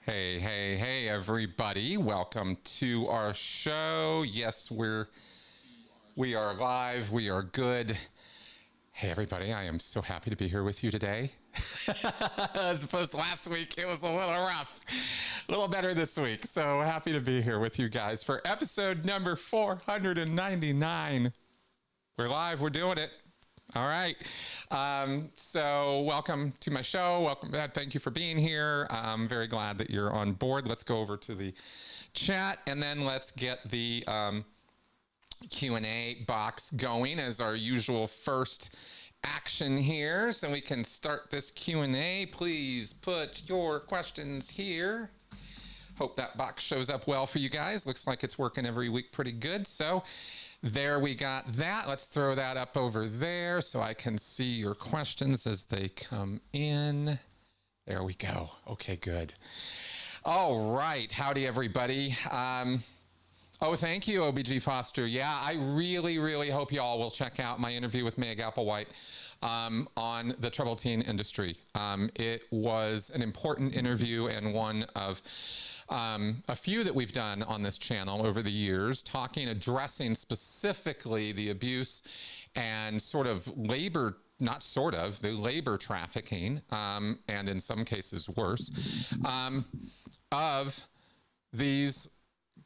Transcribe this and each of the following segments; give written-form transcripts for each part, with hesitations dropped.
Hey, hey, hey, everybody. Welcome to our show. Yes, we are live. We are good. Hey, everybody. I am so happy to be here with you today. As opposed to last week, it was a little rough. A little better this week. So happy to be here with you guys for episode number 499. We're live. We're doing it. All right. So welcome to my show. Welcome. Thank you for being here. I'm very glad that you're on board. Let's go over to the chat and then let's get the Q&A box going as our usual first action here. So we can start this Q&A. Please put your questions here. Hope that box shows up well for you guys. Looks like it's working every week pretty good. So there we got that. Let's throw that up over there so I can see your questions as they come in. There we go. Okay, good. All right. Howdy, everybody. Oh, thank you, OBG Foster. Yeah, I really hope y'all will check out my interview with Meg Applewhite on the troubled teen industry. It was an important interview and one of a few that we've done on this channel over the years, addressing specifically the abuse and sort of labor, not sort of, the labor trafficking, and in some cases worse, of these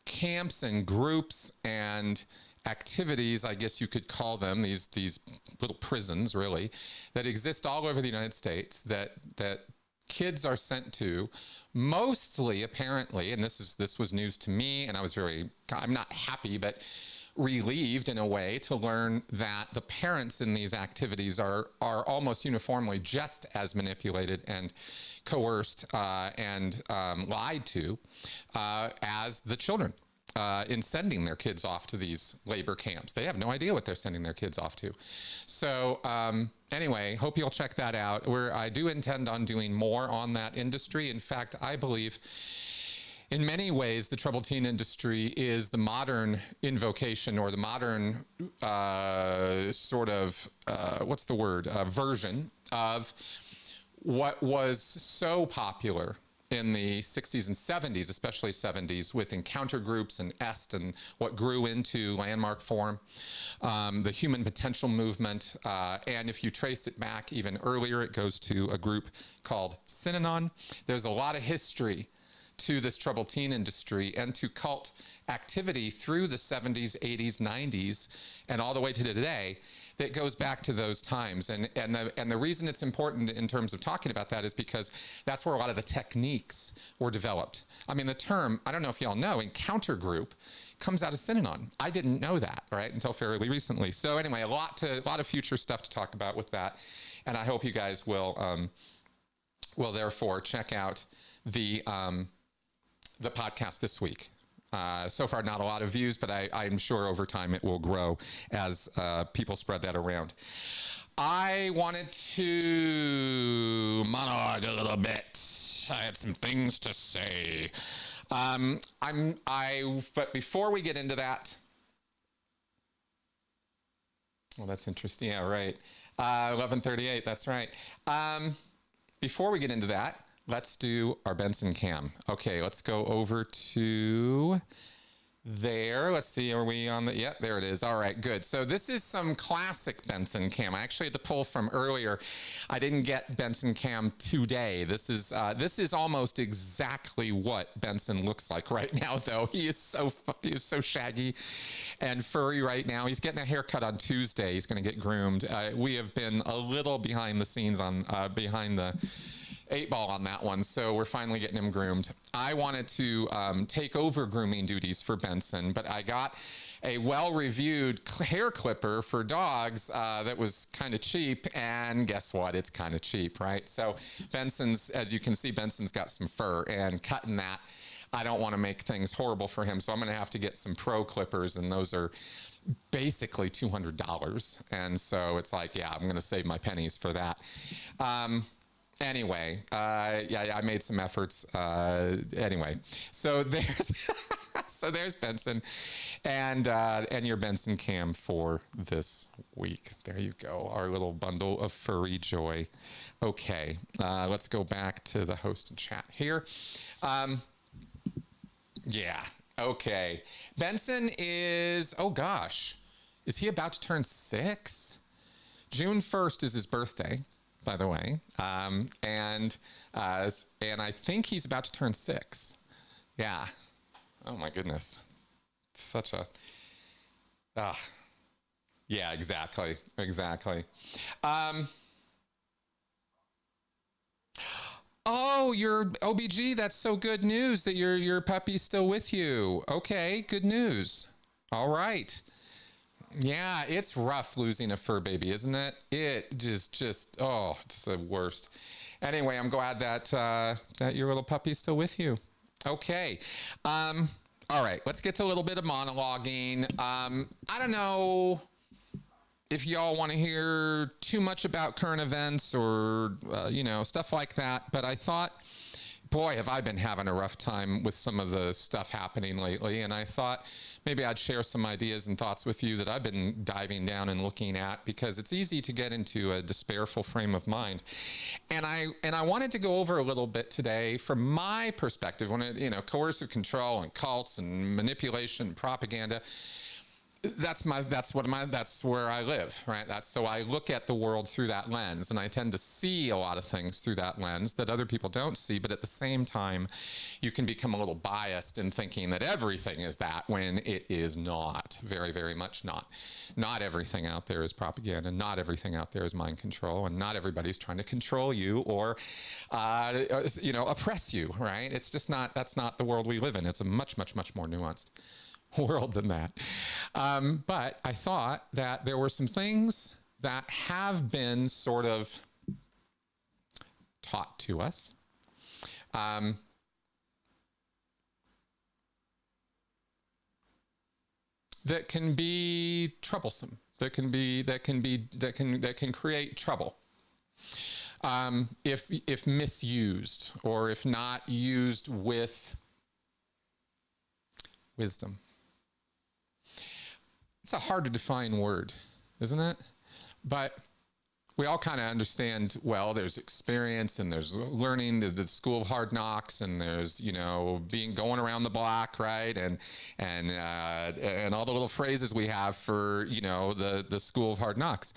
camps and groups and activities, I guess you could call them, these little prisons, really, that exist all over the United States that kids are sent to, mostly apparently, and this was news to me, and I'm not happy, but relieved in a way to learn that the parents in these activities are almost uniformly just as manipulated and coerced and lied to as the children in sending their kids off to these labor camps. They have no idea what they're sending their kids off to. So anyway, hope you'll check that out. I do intend on doing more on that industry. In fact, I believe in many ways, the troubled teen industry is the modern invocation or the modern version of what was so popular in the 60s and 70s, especially 70s, with encounter groups and EST and what grew into Landmark Forum, the human potential movement. And if you trace it back even earlier, it goes to a group called Synanon. There's a lot of history to this troubled teen industry and to cult activity through the 70s, 80s, 90s, and all the way to today that goes back to those times. And the reason it's important in terms of talking about that is because that's where a lot of the techniques were developed. I mean, the term, I don't know if y'all know, encounter group comes out of Synanon. I didn't know that, right, until fairly recently. So anyway, a lot of future stuff to talk about with that. And I hope you guys will therefore check out the podcast this week. So far, not a lot of views, but I'm sure over time it will grow as people spread that around. I wanted to monologue a little bit. I had some things to say. But before we get into that, well, that's interesting. Yeah, right. 11:38. That's right. Before we get into that, let's do our Benson cam. Okay, let's go over to there. Let's see, are we on the, yeah, there it is. All right, good. So this is some classic Benson cam. I actually had to pull from earlier. I didn't get Benson cam today. This is almost exactly what Benson looks like right now, though. He is so shaggy and furry right now. He's getting a haircut on Tuesday. He's going to get groomed. We have been a little behind the scenes on, behind the 8-ball on that one, so we're finally getting him groomed. I wanted to take over grooming duties for Benson, but I got a well-reviewed hair clipper for dogs that was kind of cheap, and guess what? It's kind of cheap, right? So Benson's, as you can see, Benson's got some fur, and cutting that, I don't want to make things horrible for him, so I'm going to have to get some pro clippers, and those are basically $200, and so it's like, yeah, I'm going to save my pennies for that. Anyway, yeah, I made some efforts. Anyway, so there's So there's Benson, and your Benson cam for this week. There you go, our little bundle of furry joy. Okay, let's go back to the hosted chat here. Yeah, okay. Benson is, oh gosh, is he about to turn 6? June 1st is his birthday, by the way, and I think he's about to turn 6. Yeah. Oh my goodness. Such a. Yeah, exactly. Oh, your OBG. That's so good news that your puppy's still with you. Okay, good news. All right. Yeah, it's rough losing a fur baby, isn't it? It just oh, it's the worst. Anyway, I'm glad that that your little puppy's still with you. Okay. All right, let's get to a little bit of monologuing. I don't know if y'all want to hear too much about current events or, stuff like that, but I thought, boy, have I been having a rough time with some of the stuff happening lately, and I thought maybe I'd share some ideas and thoughts with you that I've been diving down and looking at, because it's easy to get into a despairful frame of mind. And I wanted to go over a little bit today from my perspective when coercive control and cults and manipulation and propaganda. That's where I live, right? So I look at the world through that lens, and I tend to see a lot of things through that lens that other people don't see. But at the same time, you can become a little biased in thinking that everything is that, when it is not. Very, very much not. Not everything out there is propaganda. Not everything out there is mind control, and not everybody's trying to control you or, oppress you, right? It's just not. That's not the world we live in. It's a much, much, much more nuanced world than that. But I thought that there were some things that have been sort of taught to us. That can be troublesome. That can create trouble. If misused, or if not used with wisdom. It's a hard to define word, isn't it? But we all kind of understand, well, there's experience and there's learning, the school of hard knocks, and there's, going around the block, right? And all the little phrases we have for, the school of hard knocks.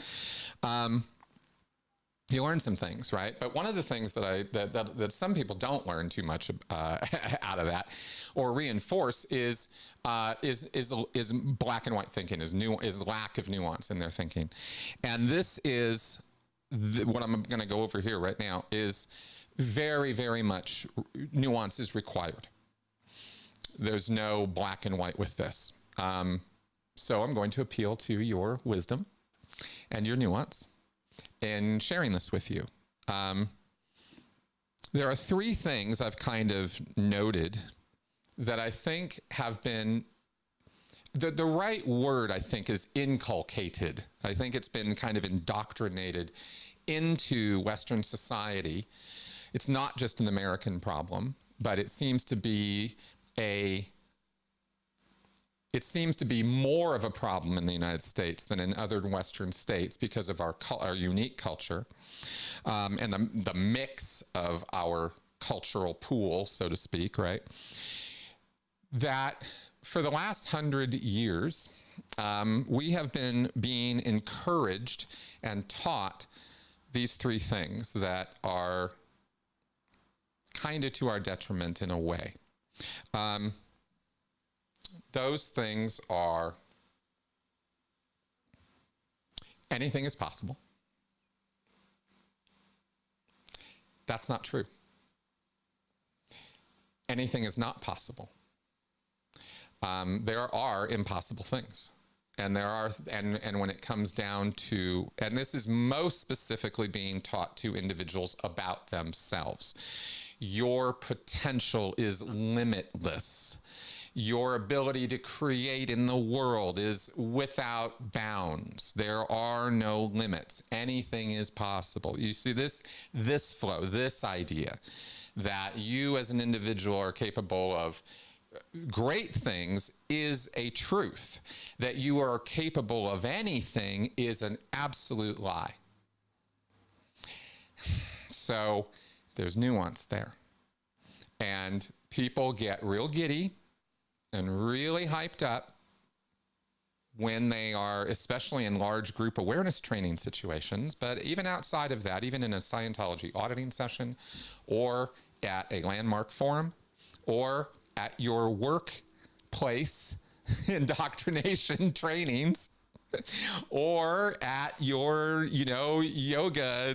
You learn some things, right? But one of the things that some people don't learn too much out of that, or reinforce, is black and white thinking, is lack of nuance in their thinking. And this is what I'm going to go over here right now. Is very, very much nuance is required. There's no black and white with this. So I'm going to appeal to your wisdom and your nuance in sharing this with you. There are 3 things I've kind of noted that I think have been, the right word, I think, is inculcated. I think it's been kind of indoctrinated into Western society. It's not just an American problem, but it seems to be more of a problem in the United States than in other Western states because of our unique culture, and the mix of our cultural pool, so to speak, right? That for the last 100 years, we have been being encouraged and taught these 3 things that are kind of to our detriment in a way. Those things are: anything is possible. That's not true. Anything is not possible. There are impossible things. And when it comes down to, and this is most specifically being taught to individuals about themselves, your potential is limitless. Your ability to create in the world is without bounds. There are no limits. Anything is possible. You see this flow, this idea that you as an individual are capable of great things is a truth. That you are capable of anything is an absolute lie. So there's nuance there. And people get real giddy and really hyped up when they are, especially in large group awareness training situations, but even outside of that, even in a Scientology auditing session, or at a landmark forum, or at your workplace indoctrination trainings, or at your, yoga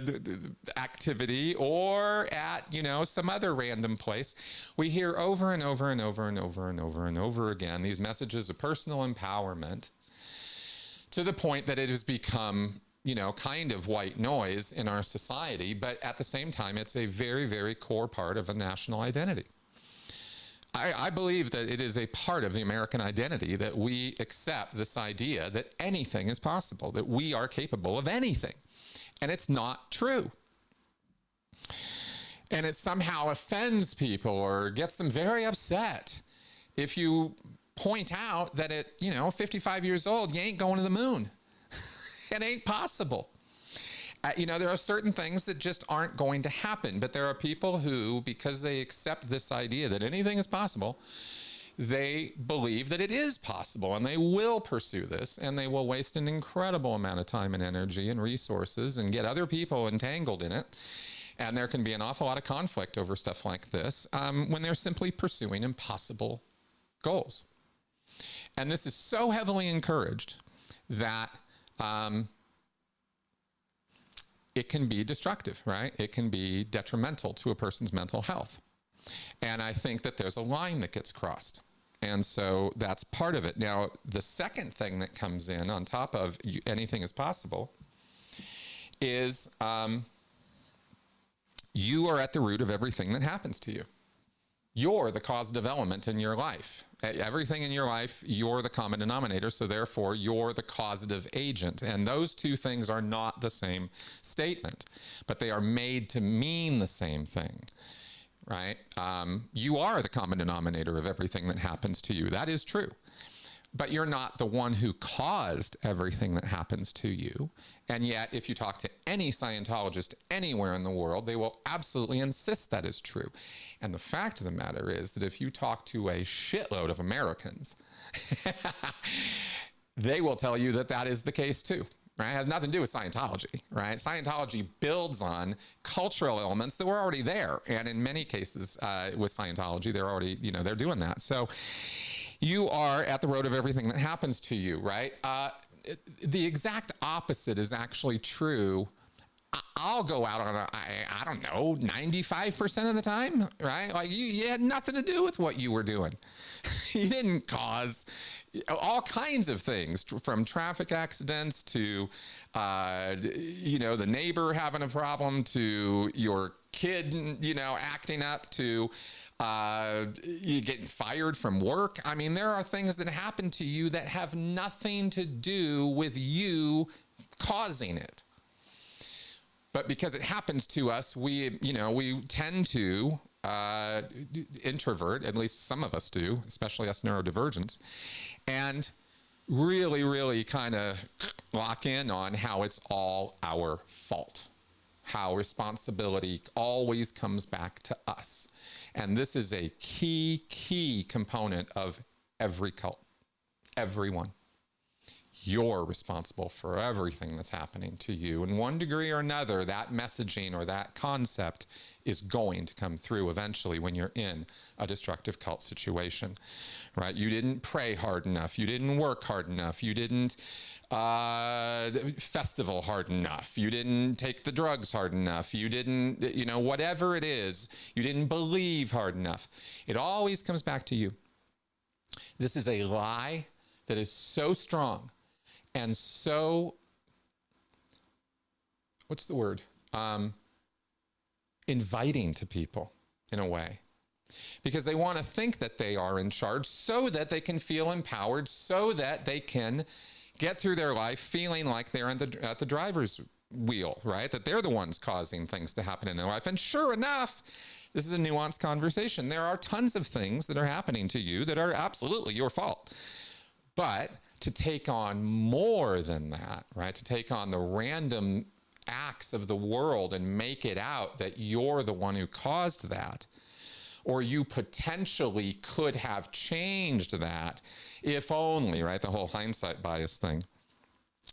activity, or at, some other random place, we hear over and over and over and over and over and over again these messages of personal empowerment, to the point that it has become, kind of white noise in our society, but at the same time, it's a very, very core part of a national identity. I believe that it is a part of the American identity that we accept this idea that anything is possible, that we are capable of anything. And it's not true. And it somehow offends people or gets them very upset if you point out that at, 55 years old, you ain't going to the moon. It ain't possible. There are certain things that just aren't going to happen, but there are people who, because they accept this idea that anything is possible, they believe that it is possible, and they will pursue this, and they will waste an incredible amount of time and energy and resources and get other people entangled in it. And there can be an awful lot of conflict over stuff like this when they're simply pursuing impossible goals. And this is so heavily encouraged that it can be destructive, right? It can be detrimental to a person's mental health. And I think that there's a line that gets crossed. And so that's part of it. Now, the second thing that comes in on top of anything is possible is you are at the root of everything that happens to you. You're the causative element in your life. Everything in your life, you're the common denominator, so therefore you're the causative agent. And those two things are not the same statement, but they are made to mean the same thing, right? You are the common denominator of everything that happens to you. That is true. But you're not the one who caused everything that happens to you. And yet, if you talk to any Scientologist anywhere in the world, they will absolutely insist that is true. And the fact of the matter is that if you talk to a shitload of Americans, they will tell you that that is the case too. Right? It has nothing to do with Scientology, right? Scientology builds on cultural elements that were already there. And in many cases with Scientology, they're already, they're doing that. So you are at the root of everything that happens to you, right? The exact opposite is actually true. I'll go out on I don't know, 95% of the time, right? Like you had nothing to do with what you were doing. You didn't cause all kinds of things, from traffic accidents to, the neighbor having a problem, to your kid, acting up, to you getting fired from work. I mean, there are things that happen to you that have nothing to do with you causing it. But because it happens to us, we tend to introvert, at least some of us do, especially us neurodivergents, and really, really kind of lock in on how it's all our fault, how responsibility always comes back to us. And this is a key component of every cult, everyone. You're responsible for everything that's happening to you. In one degree or another, that messaging or that concept is going to come through eventually when you're in a destructive cult situation, right? You didn't pray hard enough. You didn't work hard enough. You didn't festival hard enough. You didn't take the drugs hard enough. You didn't, whatever it is, you didn't believe hard enough. It always comes back to you. This is a lie that is so strong and so, what's the word? Inviting to people in a way, because they want to think that they are in charge so that they can feel empowered, so that they can get through their life feeling like they're at the driver's wheel, right? That they're the ones causing things to happen in their life. And sure enough, This is a nuanced conversation. There are tons of things that are happening to you that are absolutely your fault. But to take on more than that, right? To take on the random acts of the world and make it out that you're the one who caused that, or you potentially could have changed that, if only, right? The whole hindsight bias thing.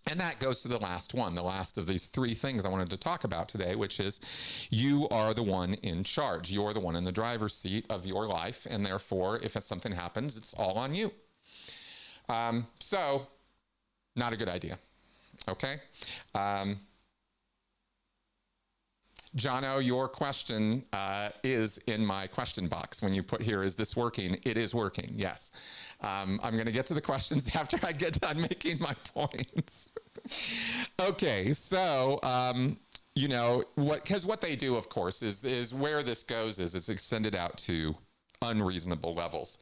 And that goes to the last one, the last of these three things I wanted to talk about today, which is you are the one in charge. You're the one in the driver's seat of your life, and therefore, if something happens, it's all on you. So, not a good idea, okay? Jono, your question is in my question box. When you put here, is this working? It is working, yes. I'm going to get to the questions after I get done making my points. Okay, so, you know, because what they do, of course, is where this goes is it's extended out to unreasonable levels.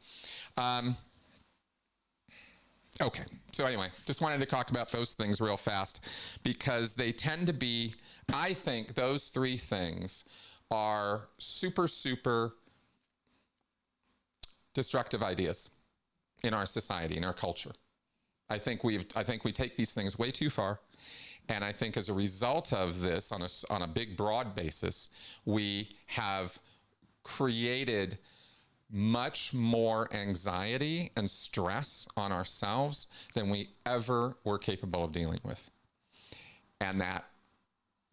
Okay, so anyway, just wanted to talk about those things real fast because they tend to be, I think those three things are super, super destructive ideas in our society, in our culture. I think we take these things way too far. And I think as a result of this, on a big, broad basis, we have created much more anxiety and stress on ourselves than we ever were capable of dealing with. And that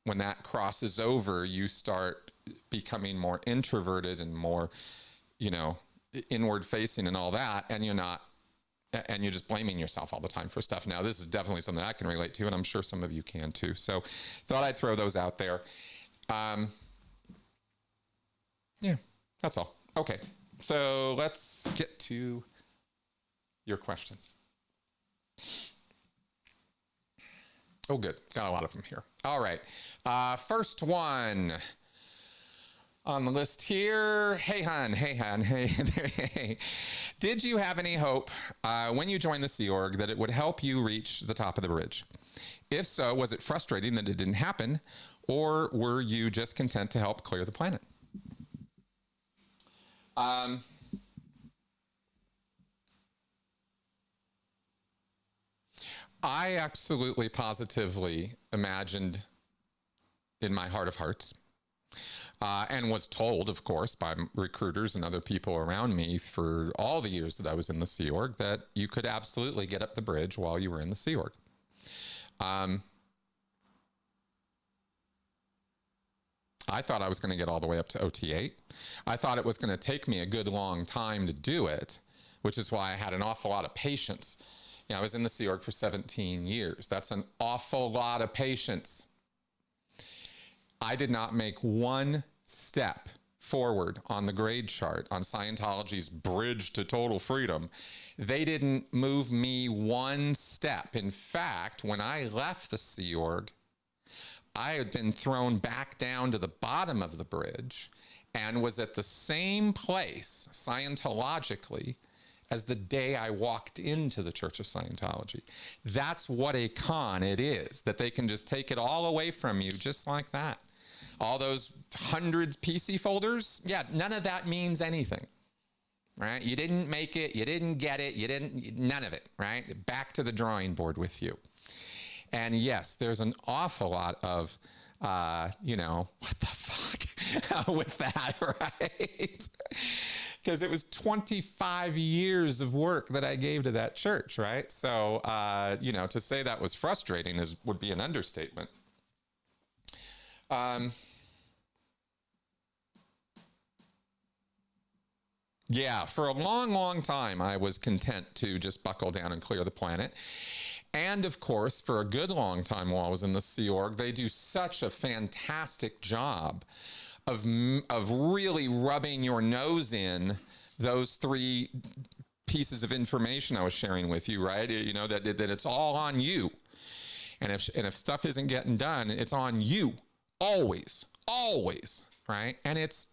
when that crosses over, you start becoming more introverted and more, you know, inward facing and all that, and you're just blaming yourself all the time for stuff. Now, this is definitely something I can relate to, and I'm sure some of you can too. So thought I'd throw those out there. Yeah, that's all. Okay. So let's get to your questions. Oh, good. Got a lot of them here. All right. First one on the list here. Hey, hon. Hey, hon. Hey. Did you have any hope when you joined the Sea Org that it would help you reach the top of the bridge? If so, was it frustrating that it didn't happen, or were you just content to help clear the planet? I absolutely positively imagined in my heart of hearts, and was told, of course, by recruiters and other people around me for all the years that I was in the Sea Org, that you could absolutely get up the bridge while you were in the Sea Org. I thought I was going to get all the way up to OT8. I thought it was going to take me a good long time to do it, which is why I had an awful lot of patience. You know, I was in the Sea Org for 17 years. That's an awful lot of patience. I did not make one step forward on the grade chart on Scientology's bridge to total freedom. They didn't move me one step. In fact, when I left the Sea Org, I had been thrown back down to the bottom of the bridge and was at the same place Scientologically as the day I walked into the Church of Scientology. That's what a con it is, that they can just take it all away from you just like that. All those hundreds PC folders, yeah, none of that means anything, right? You didn't make it, you didn't get it, none of it, right? Back to the drawing board with you. And yes, there's an awful lot of, you know, what the fuck with that, right? Because it was 25 years of work that I gave to that church, right? So, you know, to say that was frustrating would be an understatement. Yeah, for a long, long time, I was content to just buckle down and clear the planet. And of course, for a good long time while I was in the Sea Org, they do such a fantastic job of really rubbing your nose in those three pieces of information I was sharing with you, right? You know, that it's all on you. And if stuff isn't getting done, it's on you. Always, right? And it's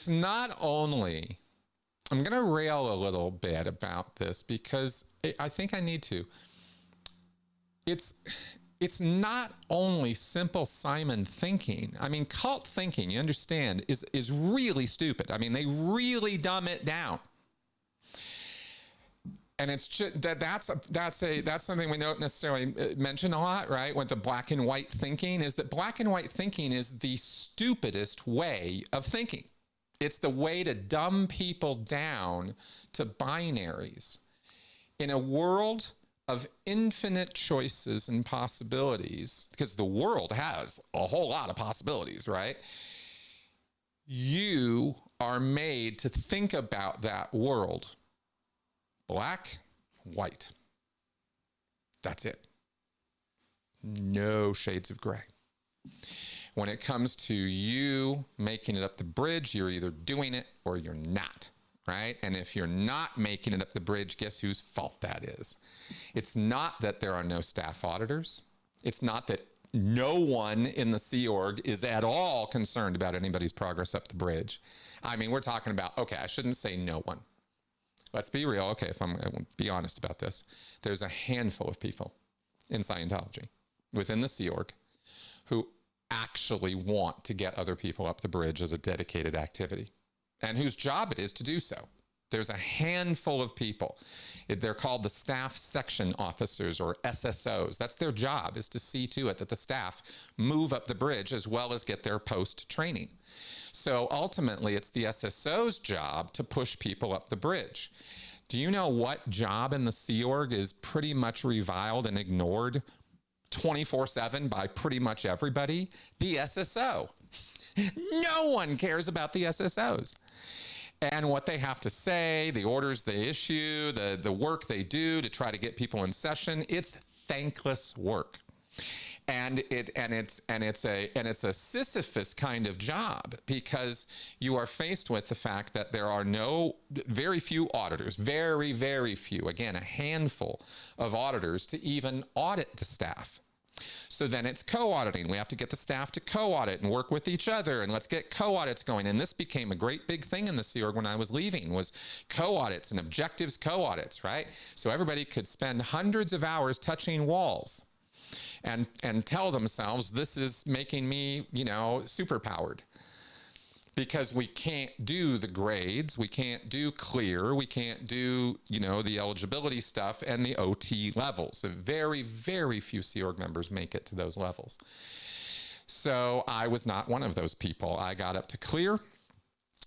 not only, I'm going to rail a little bit about this because I think I need to. It's it's not only simple Simon thinking. I mean, cult thinking, you understand, is really stupid. I mean, they really dumb it down. And it's just that's something we don't necessarily mention a lot, right? What the black and white thinking is, that black and white thinking is the stupidest way of thinking. It's the way to dumb people down to binaries. In a world of infinite choices and possibilities, because the world has a whole lot of possibilities, right? You are made to think about that world. Black, white. That's it. No shades of gray. When it comes to you making it up the bridge, you're either doing it or you're not, right? And if you're not making it up the bridge, guess whose fault that is? It's not that there are no staff auditors. It's not that no one in the Sea Org is at all concerned about anybody's progress up the bridge. I mean, we're talking about, okay, I shouldn't say no one. Let's be real. Okay, if I'm going to be honest about this, there's a handful of people in Scientology within the Sea Org who actually want to get other people up the bridge as a dedicated activity, and whose job it is to do so. There's a handful of people. They're called the staff section officers, or SSOs. That's their job, is to see to it that the staff move up the bridge as well as get their post training. So ultimately, it's the SSO's job to push people up the bridge. Do you know what job in the Sea Org is pretty much reviled and ignored 24/7 by pretty much everybody? The SSO. No one cares about the SSOs. And what they have to say, the orders they issue, the work they do to try to get people in session, it's thankless work. And it's a Sisyphus kind of job, because you are faced with the fact that there are very few auditors, very, very few, again, a handful of auditors to even audit the staff. So then it's co-auditing. We have to get the staff to co-audit and work with each other, and let's get co-audits going. And this became a great big thing in the Sea Org when I was leaving, was co-audits and objectives co-audits, right? So everybody could spend hundreds of hours touching walls and tell themselves, this is making me, super powered. Because we can't do the grades, we can't do clear, we can't do, the eligibility stuff and the OT levels. So very, very few Sea Org members make it to those levels. So I was not one of those people. I got up to clear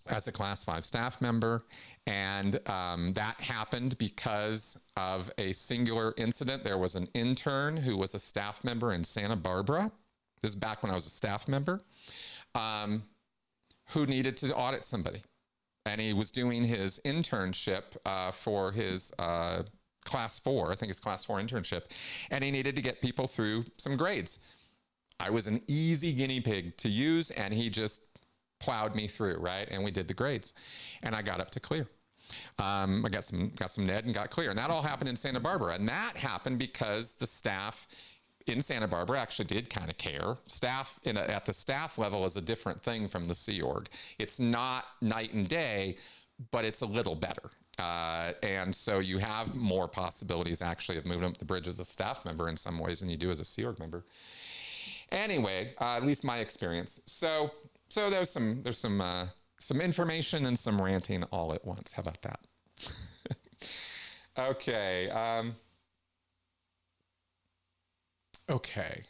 as a Class 5 staff member, and that happened because of a singular incident. There was an intern who was a staff member in Santa Barbara. This is back when I was a staff member. Who needed to audit somebody. And he was doing his internship for his Class 4, I think it's Class 4 internship, and he needed to get people through some grades. I was an easy guinea pig to use, and he just plowed me through, right? And we did the grades, and I got up to clear. I got some NED and got clear, and that all happened in Santa Barbara, and that happened because the staff in Santa Barbara actually did kind of care. Staff at the staff level is a different thing from the Sea Org. It's not night and day, but it's a little better. And so you have more possibilities actually of moving up the bridge as a staff member in some ways than you do as a Sea Org member. Anyway, at least my experience. So there's some information and some ranting all at once. How about that? Okay. Okay.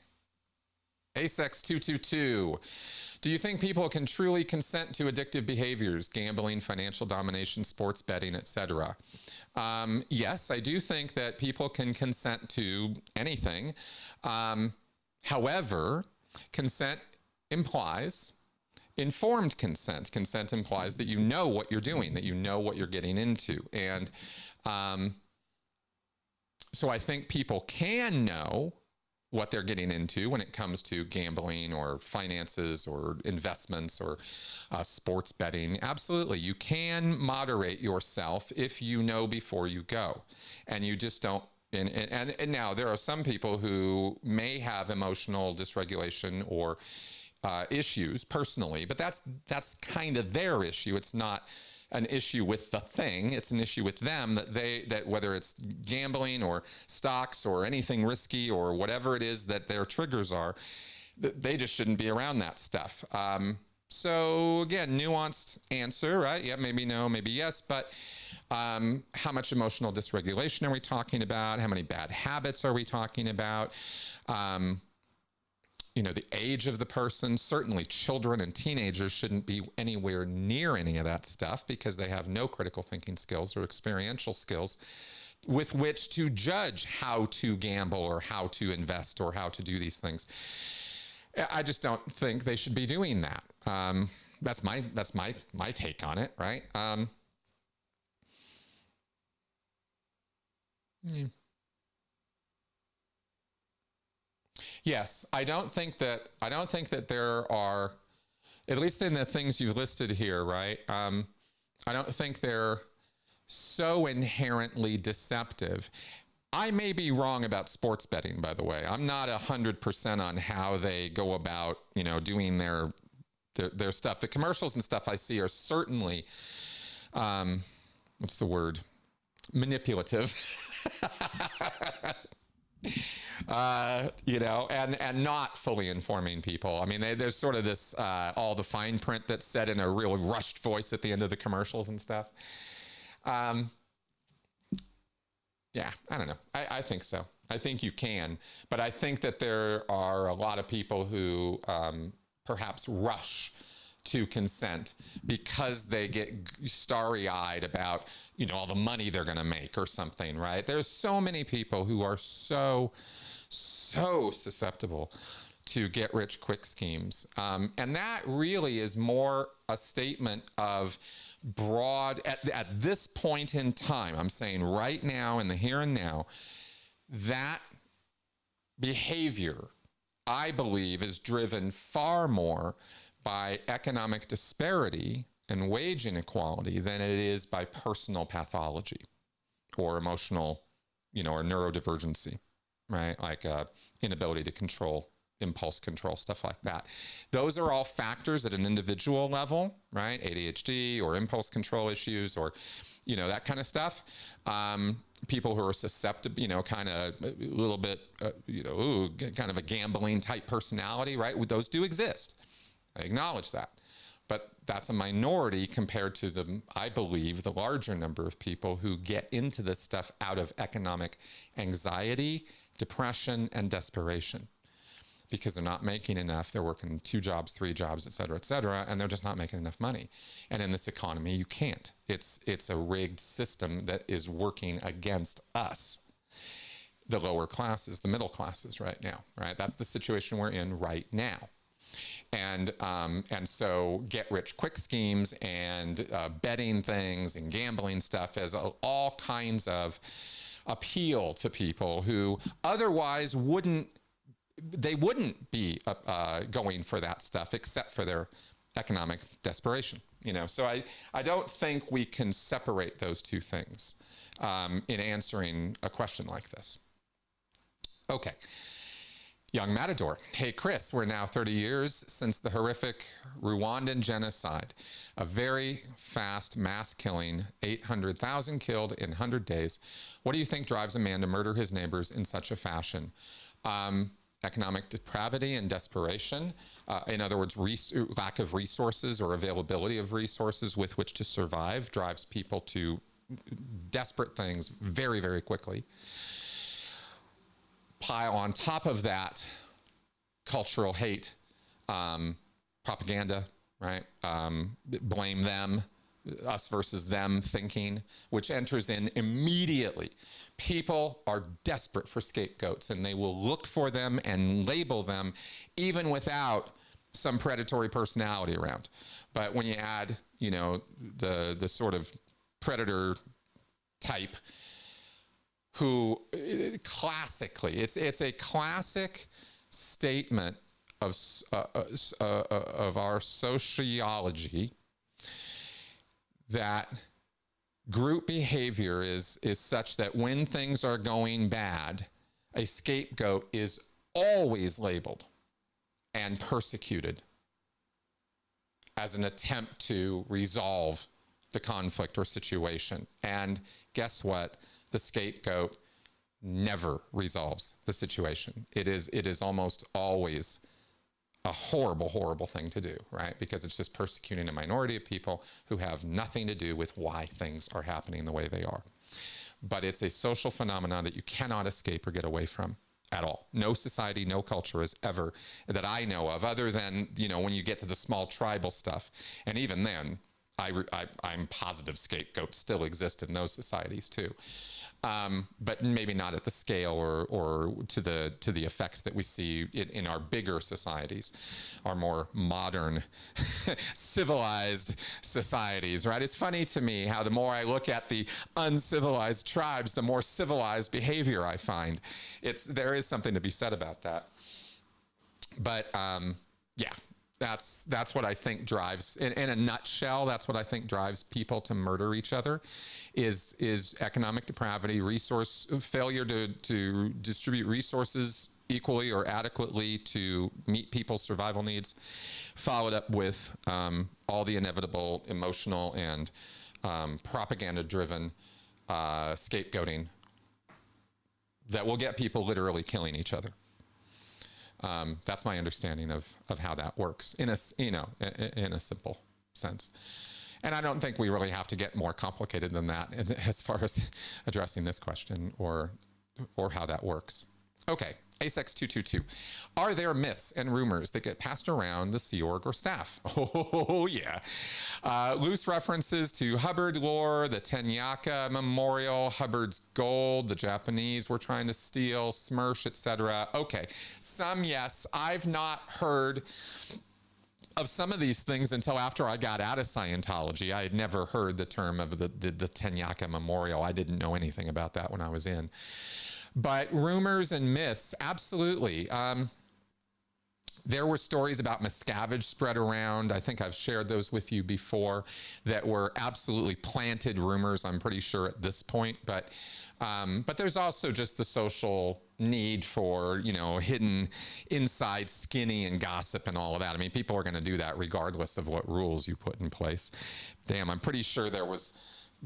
Asex222. Do you think people can truly consent to addictive behaviors, gambling, financial domination, sports betting, etc.? Yes, I do think that people can consent to anything. However, consent implies informed consent. Consent implies that you know what you're doing, that you know what you're getting into. And so I think people can know what they're getting into when it comes to gambling or finances or investments or sports betting. Absolutely. You can moderate yourself if you know before you go. And you just don't. And now there are some people who may have emotional dysregulation or issues personally, but that's kind of their issue. It's not an issue with the thing. It's an issue with them that whether it's gambling or stocks or anything risky or whatever it is that their triggers are, they just shouldn't be around that stuff. So again, nuanced answer, right? Yeah, maybe no, maybe yes, but how much emotional dysregulation are we talking about? How many bad habits are we talking about? The age of the person. Certainly children and teenagers shouldn't be anywhere near any of that stuff because they have no critical thinking skills or experiential skills with which to judge how to gamble or how to invest or how to do these things. I just don't think they should be doing that. That's my take on it, right? Yeah. Yes, I don't think that there are, at least in the things you've listed here, right? I don't think they're so inherently deceptive. I may be wrong about sports betting, by the way. I'm not 100% on how they go about, doing their stuff. The commercials and stuff I see are certainly, what's the word? Manipulative. And not fully informing people. I mean, there's sort of this, all the fine print that's said in a real rushed voice at the end of the commercials and stuff. Yeah, I don't know. I think so. I think you can. But I think that there are a lot of people who perhaps rush to consent because they get starry-eyed about, all the money they're going to make or something, right? There's so many people who are so susceptible to get-rich-quick schemes. And that really is more a statement of broad, at this point in time, I'm saying right now in the here and now, that behavior, I believe, is driven far more by economic disparity and wage inequality than it is by personal pathology or emotional, or neurodivergency, right? Like inability to control, impulse control, stuff like that. Those are all factors at an individual level, right? ADHD or impulse control issues or, that kind of stuff. People who are susceptible, kind of a little bit, kind of a gambling type personality, right? Those do exist. I acknowledge that. But that's a minority compared to I believe, the larger number of people who get into this stuff out of economic anxiety, depression, and desperation. Because they're not making enough. They're working 2 jobs, 3 jobs, et cetera, and they're just not making enough money. And in this economy, you can't. It's a rigged system that is working against us, the lower classes, the middle classes right now, right? That's the situation we're in right now. And so get-rich-quick schemes and betting things and gambling stuff has all kinds of appeal to people who otherwise wouldn't be going for that stuff except for their economic desperation. So I don't think we can separate those two things in answering a question like this. Okay. Young Matador. Hey, Chris, we're now 30 years since the horrific Rwandan genocide, a very fast mass killing, 800,000 killed in 100 days. What do you think drives a man to murder his neighbors in such a fashion? Economic depravity and desperation. In other words, lack of resources or availability of resources with which to survive drives people to desperate things very, very quickly. Pile on top of that cultural hate, propaganda, right? Blame them, us versus them thinking, which enters in immediately. People are desperate for scapegoats and they will look for them and label them even without some predatory personality around. But when you add, the sort of predator type, who classically, it's a classic statement of our sociology that group behavior is such that when things are going bad, a scapegoat is always labeled and persecuted as an attempt to resolve the conflict or situation. And guess what? The scapegoat never resolves the situation. It is almost always a horrible, horrible thing to do, right? Because it's just persecuting a minority of people who have nothing to do with why things are happening the way they are. But it's a social phenomenon that you cannot escape or get away from at all. No society, no culture has ever, that I know of, other than, you know, when you get to the small tribal stuff. And even then, I'm positive scapegoats still exist in those societies too. But maybe not at the scale or to the effects that we see in our bigger societies, our more modern, civilized societies, right? It's funny to me how the more I look at the uncivilized tribes, the more civilized behavior I find. There is something to be said about that. But yeah. That's what I think drives, in a nutshell, that's what I think drives people to murder each other, is economic depravity, resource failure to distribute resources equally or adequately to meet people's survival needs, followed up with all the inevitable emotional and propaganda-driven scapegoating that will get people literally killing each other. That's my understanding of how that works in a simple sense. And I don't think we really have to get more complicated than that as far as addressing this question or how that works. Okay, ASEX222. Are there myths and rumors that get passed around the Sea Org or staff? Oh, yeah. Loose references to Hubbard lore, the Tenyaka Memorial, Hubbard's gold, the Japanese were trying to steal, Smersh, etc. Okay, some yes. I've not heard of some of these things until after I got out of Scientology. I had never heard the term of the Tenyaka Memorial. I didn't know anything about that when I was in. But rumors and myths, absolutely. There were stories about Miscavige spread around. I think I've shared those with you before that were absolutely planted rumors, I'm pretty sure at this point. But there's also just the social need for, you know, hidden inside skinny and gossip and all of that. I mean, people are going to do that regardless of what rules you put in place. Damn, I'm pretty sure there was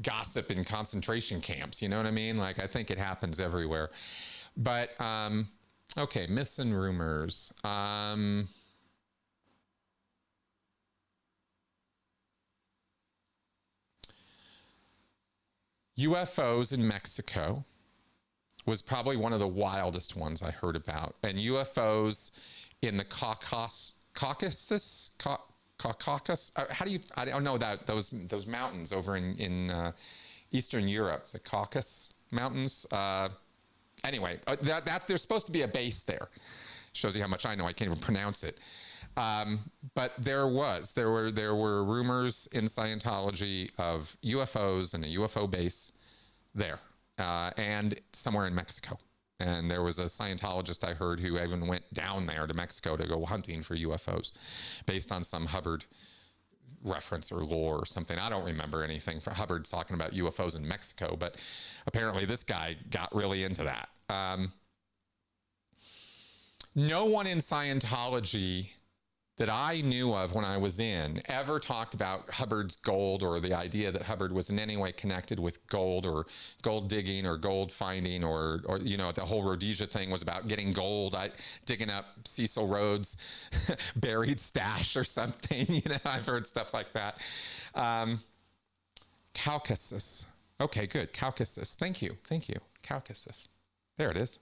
gossip in concentration camps, you know what I mean? Like, I think it happens everywhere. But okay, myths and rumors. UFOs in Mexico was probably one of the wildest ones I heard about. And UFOs in the Caucasus, how do you, I don't know that, those mountains over in Eastern Europe, the Caucasus Mountains. Anyway, there's supposed to be a base there. Shows you how much I know. I can't even pronounce it. But there were rumors in Scientology of UFOs and a UFO base there, and somewhere in Mexico. And there was a Scientologist I heard who even went down there to Mexico to go hunting for UFOs based on some Hubbard reference or lore or something. I don't remember anything for Hubbard talking about UFOs in Mexico, but apparently this guy got really into that. No one in Scientology that I knew of when I was in ever talked about Hubbard's gold or the idea that Hubbard was in any way connected with gold or gold digging or gold finding or you know, the whole Rhodesia thing was about getting gold, digging up Cecil Rhodes' buried stash or something. You know, I've heard stuff like that. Caucasus. Okay, good. Caucasus. Thank you. Caucasus. There it is.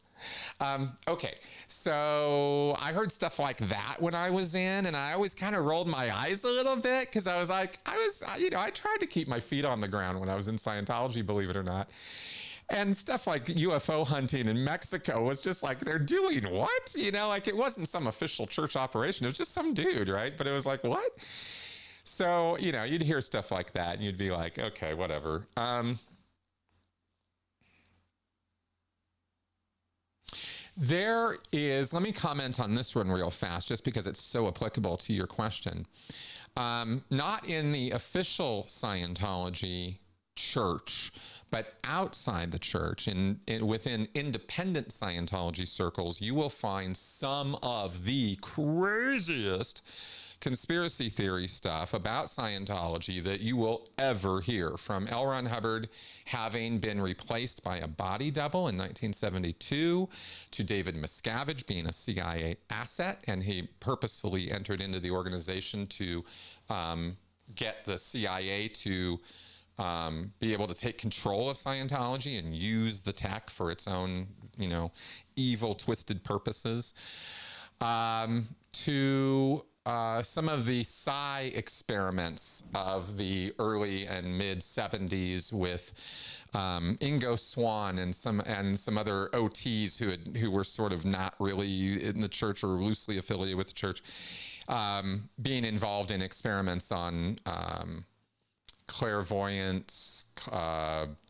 Okay, so I heard stuff like that when I was in, and I always kind of rolled my eyes a little bit because I was like, I tried to keep my feet on the ground when I was in Scientology, believe it or not. And stuff like UFO hunting in Mexico was just like, they're doing what? You know, like it wasn't some official church operation. It was just some dude, right? But it was like, what? So, you know, you'd hear stuff like that and you'd be like, okay, whatever. There is, let me comment on this one real fast, just because it's so applicable to your question. Not in the official Scientology church, but outside the church, within independent Scientology circles, you will find some of the craziest conspiracy theory stuff about Scientology that you will ever hear, from L. Ron Hubbard having been replaced by a body double in 1972, to David Miscavige being a CIA asset, and he purposefully entered into the organization to get the CIA to be able to take control of Scientology and use the tech for its own, evil, twisted purposes, to some of the psi experiments of the early and mid 70s with Ingo Swann and some other OTs who were sort of not really in the church or loosely affiliated with the church, being involved in experiments on clairvoyance,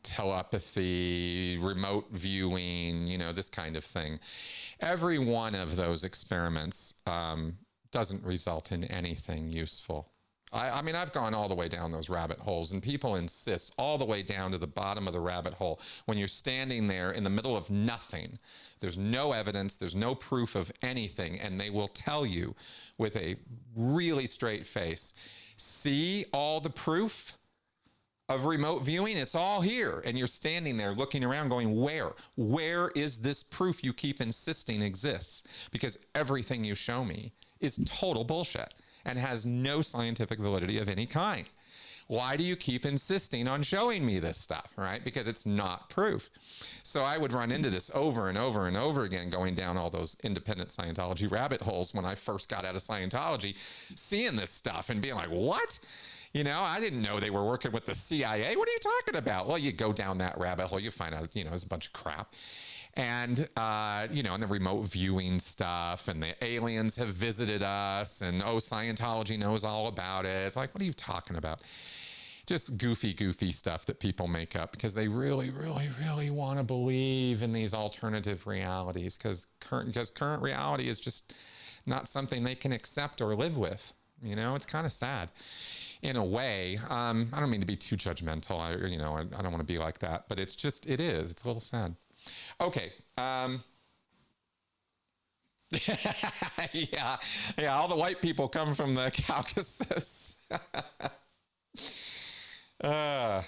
telepathy, remote viewing, this kind of thing. Every one of those experiments doesn't result in anything useful. I mean, I've gone all the way down those rabbit holes, and people insist all the way down to the bottom of the rabbit hole when you're standing there in the middle of nothing. There's no evidence, there's no proof of anything, and they will tell you with a really straight face, see all the proof of remote viewing? It's all here. And you're standing there looking around going, where is this proof you keep insisting exists? Because everything you show me is total bullshit and has no scientific validity of any kind. Why do you keep insisting on showing me this stuff, right? Because it's not proof. So I would run into this over and over and over again, going down all those independent Scientology rabbit holes when I first got out of Scientology, seeing this stuff and being like, what? I didn't know they were working with the CIA. What are you talking about? Well, you go down that rabbit hole, you find out, it's a bunch of crap. And, and the remote viewing stuff, and the aliens have visited us, and, Scientology knows all about it. It's like, what are you talking about? Just goofy stuff that people make up because they really, really, really want to believe in these alternative realities, because current reality is just not something they can accept or live with. It's kind of sad. In a way, I don't mean to be too judgmental. I don't want to be like that, but it's a little sad. Okay. Yeah, all the white people come from the Caucasus. I'll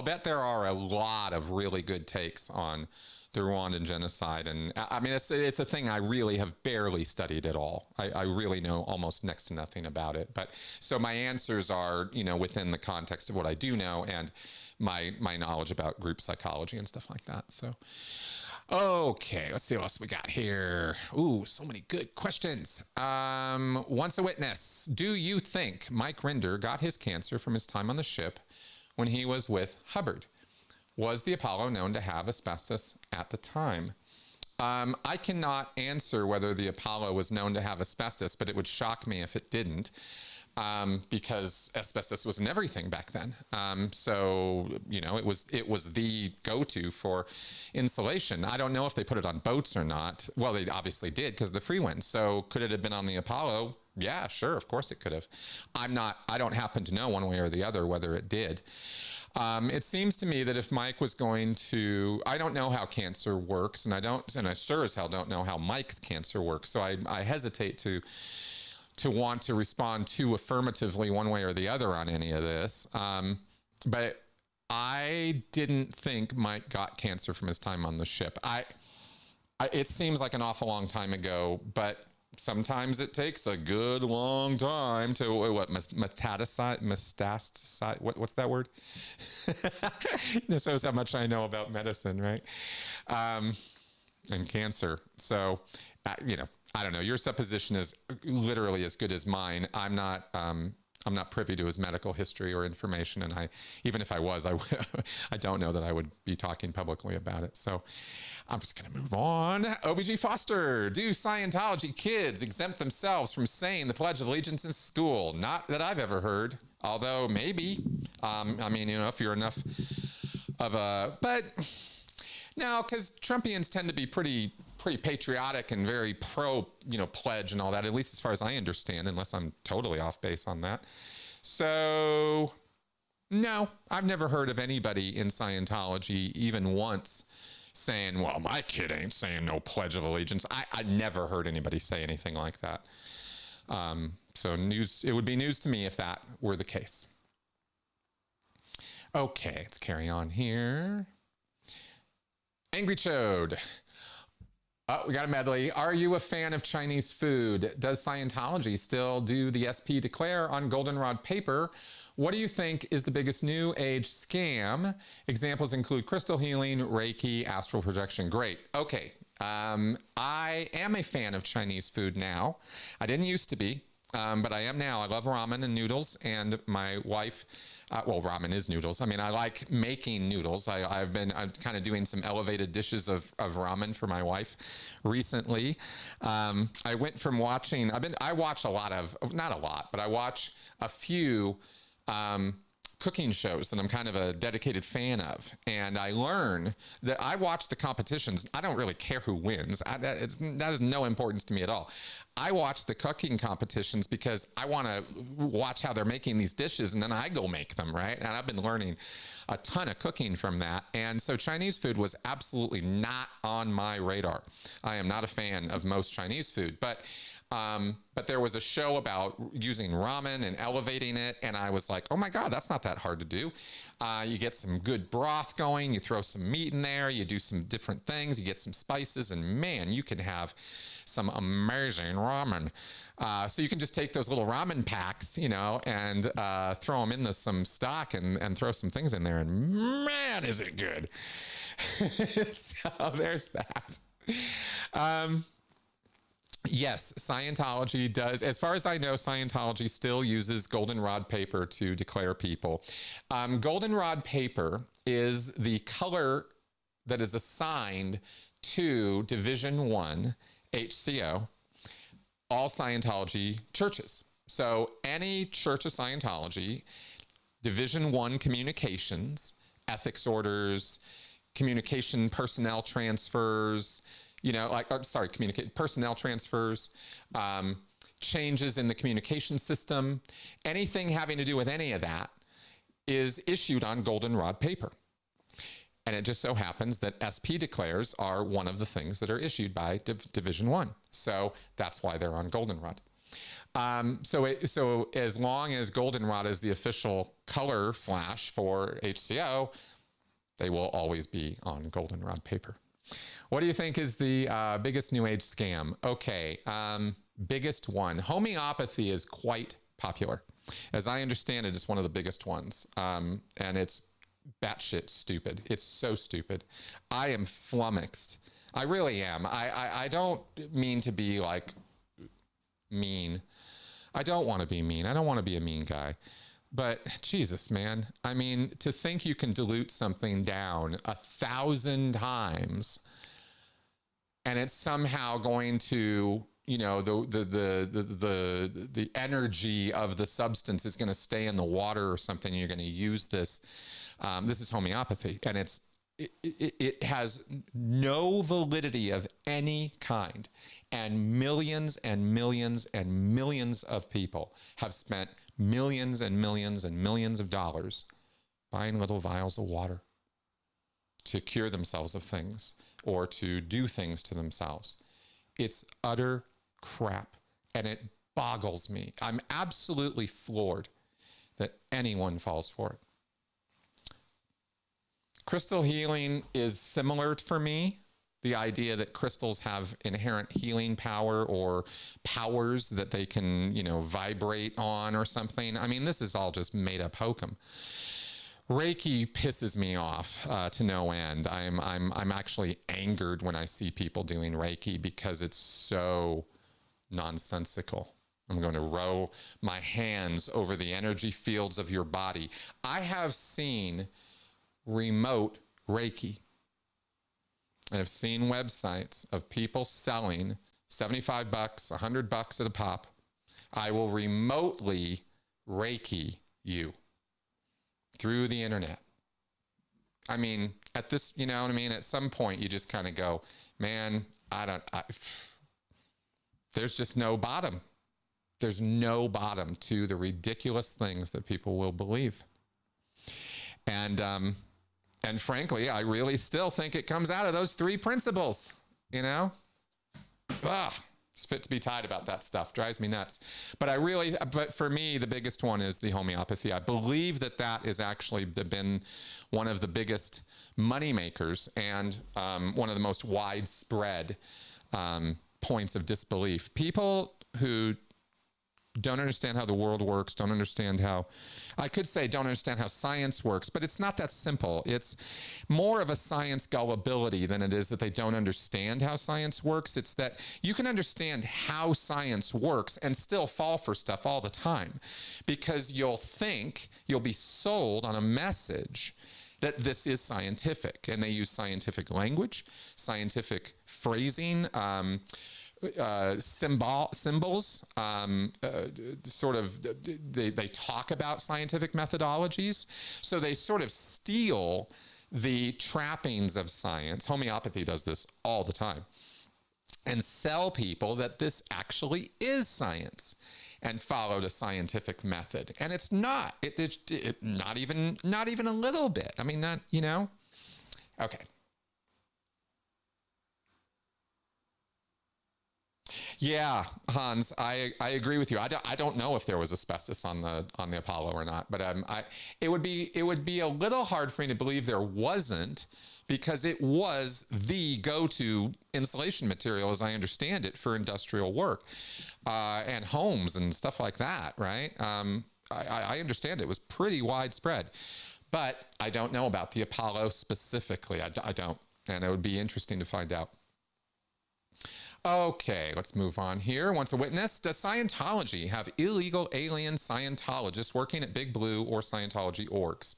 bet there are a lot of really good takes on the Rwandan genocide. And I mean, it's a thing I really have barely studied at all. I really know almost next to nothing about it. But so my answers are, within the context of what I do know and my knowledge about group psychology and stuff like that. So, okay, let's see what else we got here. Ooh, so many good questions. Once a witness, do you think Mike Rinder got his cancer from his time on the ship when he was with Hubbard? Was the Apollo known to have asbestos at the time? I cannot answer whether the Apollo was known to have asbestos, but it would shock me if it didn't, because asbestos was in everything back then. So, it was the go-to for insulation. I don't know if they put it on boats or not. Well, they obviously did because of the free wind. So could it have been on the Apollo? Yeah, sure. Of course it could have. I don't happen to know one way or the other whether it did. It seems to me that if Mike was going to, I don't know how cancer works, and I sure as hell don't know how Mike's cancer works. So I hesitate to want to respond too affirmatively one way or the other on any of this. But I didn't think Mike got cancer from his time on the ship. It seems like an awful long time ago, but sometimes it takes a good long time to metastasize. What's that word? It shows how much I know about medicine, right? And cancer. So, I don't know. Your supposition is literally as good as mine. I'm not privy to his medical history or information, and even if I was, I don't know that I would be talking publicly about it. So I'm just going to move on. OBG Foster, do Scientology kids exempt themselves from saying the Pledge of Allegiance in school? Not that I've ever heard, although maybe. If you're enough of a... But no, because Trumpians tend to be pretty patriotic and very pro, pledge and all that, at least as far as I understand, unless I'm totally off base on that. So, no, I've never heard of anybody in Scientology even once saying, well, my kid ain't saying no Pledge of Allegiance. I never heard anybody say anything like that. So it would be news to me if that were the case. Okay, let's carry on here. Angry Chode. Oh, we got a medley. Are you a fan of Chinese food? Does Scientology still do the SP declare on Goldenrod paper? What do you think is the biggest new age scam? Examples include crystal healing, Reiki, astral projection. Great. Okay. I am a fan of Chinese food now. I didn't used to be, but I am now. I love ramen and noodles, and my wife, well, ramen is noodles. I mean, I like making noodles. I'm kind of doing some elevated dishes of ramen for my wife recently. I went from watching, I watch a lot of, not a lot, but I watch a few cooking shows that I'm kind of a dedicated fan of. And I learn that I watch the competitions. I don't really care who wins. That is no importance to me at all. I watch the cooking competitions because I want to watch how they're making these dishes, and then I go make them, right? And I've been learning a ton of cooking from that. And so Chinese food was absolutely not on my radar. I am not a fan of most Chinese food, but there was a show about using ramen and elevating it, and I was like, oh my God, that's not that hard to do. You get some good broth going, you throw some meat in there, you do some different things, you get some spices, and man, you can have some amazing ramen. So you can just take those little ramen packs, you know, and throw them into some stock and throw some things in there, and man, is it good. So there's that. Yes, Scientology does. As far as I know, Scientology still uses Goldenrod paper to declare people. Goldenrod paper is the color that is assigned to Division 1 HCO, all Scientology churches. So any church of Scientology, Division 1 communications, ethics orders, communication personnel transfers, you know, like, personnel transfers, changes in the communication system, anything having to do with any of that is issued on Goldenrod paper. And it just so happens that SP declares are one of the things that are issued by Division 1. So that's why they're on Goldenrod. So as long as Goldenrod is the official color flash for HCO, they will always be on Goldenrod paper. What do you think is the biggest new age scam? Okay, biggest one. Homeopathy is quite popular. As I understand it, it's one of the biggest ones. And it's batshit stupid. It's so stupid. I am flummoxed. I really am. I don't mean to be like mean. I don't want to be mean. I don't want to be a mean guy. But Jesus, man. I mean, to think you can dilute something down 1,000 times and it's somehow going to, you know, the energy of the substance is going to stay in the water or something. You're going to use this. This is homeopathy, and it has no validity of any kind. And millions and millions and millions of people have spent millions and millions and millions of dollars buying little vials of water to cure themselves of things or to do things to themselves. It's utter crap, and it boggles me. I'm absolutely floored that anyone falls for it. Crystal healing is similar for me. The idea that crystals have inherent healing power or powers that they can, you know, vibrate on or something. I mean, this is all just made up hokum. Reiki pisses me off to no end. I'm actually angered when I see people doing Reiki because it's so nonsensical. I'm going to row my hands over the energy fields of your body. I have seen remote Reiki. I've seen websites of people selling $75, $100 at a pop. I will remotely Reiki you through the internet. I mean, at this, you know what I mean? At some point, you just kind of go, man, there's just no bottom. There's no bottom to the ridiculous things that people will believe. And And frankly, I really still think it comes out of those three principles, you know? It's fit to be tied about that stuff. Drives me nuts. But for me, the biggest one is the homeopathy. I believe that is actually been one of the biggest money makers and one of the most widespread points of disbelief. People who don't understand how the world works, don't understand how science works, but it's not that simple. It's more of a science gullibility than it is that they don't understand how science works. It's that you can understand how science works and still fall for stuff all the time, because you'll be sold on a message that this is scientific, and they use scientific language, scientific phrasing, symbols, they talk about scientific methodologies. So they sort of steal the trappings of science. Homeopathy does this all the time, and sell people that this actually is science and followed a scientific method. And it's not. It's not even a little bit. I mean, not, you know? Okay. Yeah, Hans, I agree with you. I don't know if there was asbestos on the Apollo or not, but it would be a little hard for me to believe there wasn't, because it was the go-to insulation material, as I understand it, for industrial work and homes and stuff like that, right? I understand it was pretty widespread, but I don't know about the Apollo specifically. I don't, and it would be interesting to find out. Okay, let's move on here. Once a witness, does Scientology have illegal alien Scientologists working at Big Blue or Scientology orgs?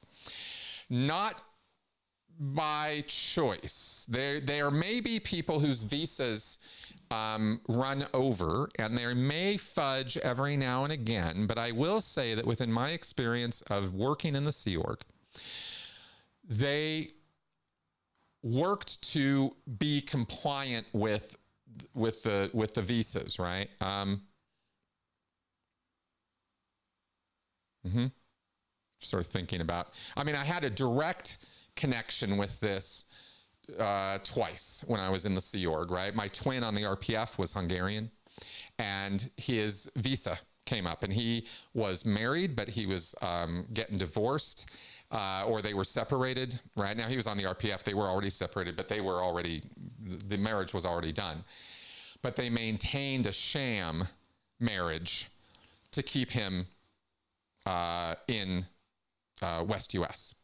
Not by choice. There may be people whose visas run over, and they may fudge every now and again, but I will say that within my experience of working in the Sea Org, they worked to be compliant with the visas, right? Sort of thinking about, I mean, I had a direct connection with this twice when I was in the Sea Org, right? My twin on the RPF was Hungarian, and his visa came up, and he was married, but he was getting divorced, or they were separated, right? Now he was on the RPF, they were already separated, but the marriage was already done. But they maintained a sham marriage to keep him in West US.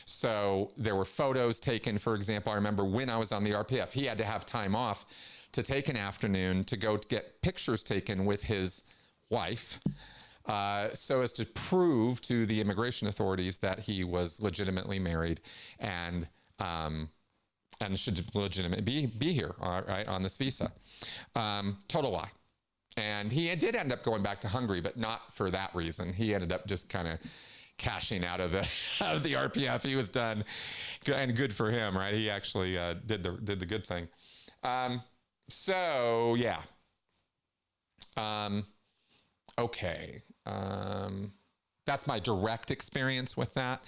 So there were photos taken, for example, I remember when I was on the RPF, he had to have time off to take an afternoon to go get pictures taken with his wife, so as to prove to the immigration authorities that he was legitimately married and should legitimately be here, all right, on this visa. Total lie. And he did end up going back to Hungary, but not for that reason. He ended up just kind of cashing out of the RPF. He was done, and good for him, right? He actually did the good thing. So yeah. Okay. That's my direct experience with that.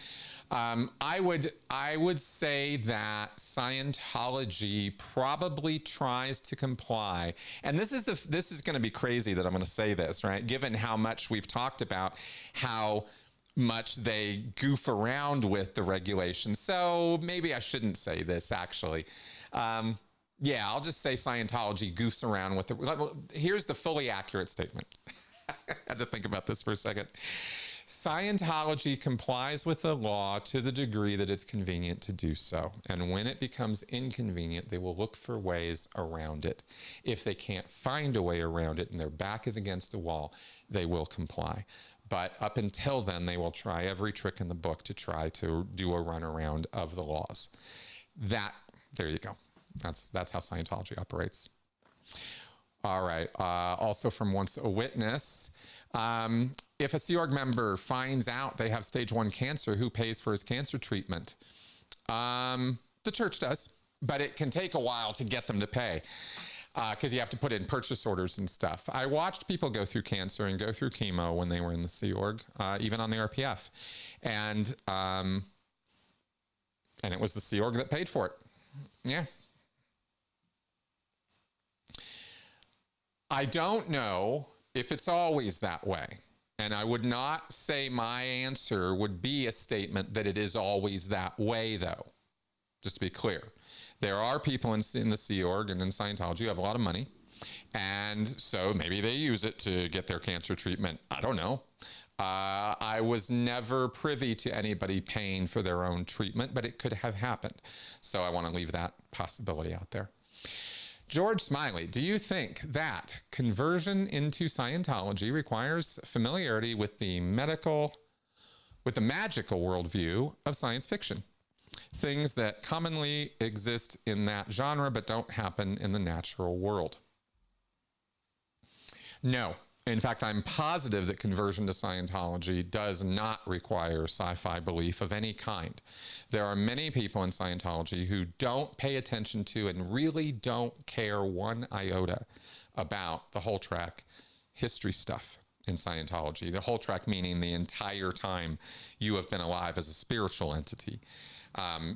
I would say that Scientology probably tries to comply, and this is going to be crazy that I'm going to say this, right? Given how much we've talked about how much they goof around with the regulations. So maybe I shouldn't say this, actually. Yeah, I'll just say Scientology goofs around with here's the fully accurate statement. I had to think about this for a second. Scientology complies with the law to the degree that it's convenient to do so. And when it becomes inconvenient, they will look for ways around it. If they can't find a way around it and their back is against a wall, they will comply. But up until then, they will try every trick in the book to try to do a runaround of the laws. There you go. That's how Scientology operates. All right. Also from Once a Witness, if a Sea Org member finds out they have stage 1 cancer, who pays for his cancer treatment? The church does, but it can take a while to get them to pay, because you have to put in purchase orders and stuff. I watched people go through cancer and go through chemo when they were in the Sea Org, even on the RPF. And And it was the Sea Org that paid for it. Yeah. I don't know if it's always that way. And I would not say my answer would be a statement that it is always that way, though. Just to be clear. There are people in the Sea Org and in Scientology who have a lot of money. And so maybe they use it to get their cancer treatment. I don't know. I was never privy to anybody paying for their own treatment, but it could have happened. So I want to leave that possibility out there. George Smiley, do you think that conversion into Scientology requires familiarity with the magical worldview of science fiction? Things that commonly exist in that genre but don't happen in the natural world. No. In fact, I'm positive that conversion to Scientology does not require sci-fi belief of any kind. There are many people in Scientology who don't pay attention to and really don't care one iota about the whole track history stuff in Scientology. The whole track meaning the entire time you have been alive as a spiritual entity.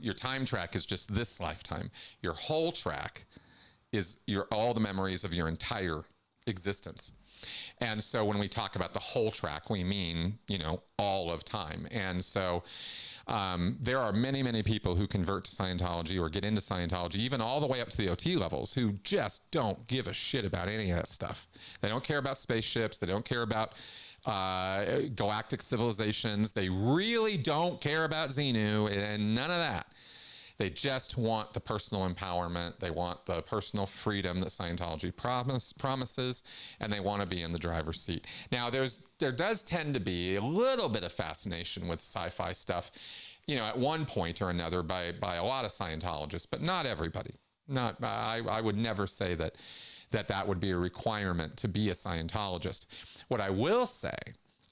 Your time track is just this lifetime. Your whole track is all the memories of your entire existence. And so when we talk about the whole track, we mean, all of time. And so there are many, many people who convert to Scientology or get into Scientology, even all the way up to the OT levels, who just don't give a shit about any of that stuff. They don't care about spaceships. They don't care about galactic civilizations. They really don't care about Xenu and none of that. They just want the personal empowerment. They want the personal freedom that Scientology promises, and they want to be in the driver's seat. Now, there does tend to be a little bit of fascination with sci-fi stuff, at one point or another by a lot of Scientologists, but not everybody. I would never say that would be a requirement to be a Scientologist. What I will say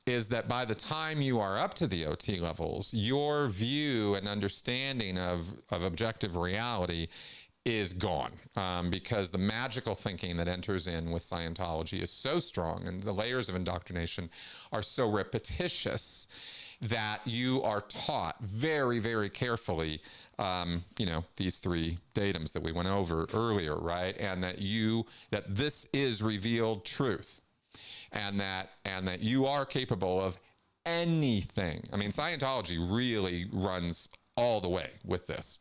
is that by the time you are up to the OT levels, your view and understanding of objective reality is gone, because the magical thinking that enters in with Scientology is so strong and the layers of indoctrination are so repetitious that you are taught very, very carefully, these three datums that we went over earlier, right? And that this is revealed truth. And that you are capable of anything. I mean, Scientology really runs all the way with this.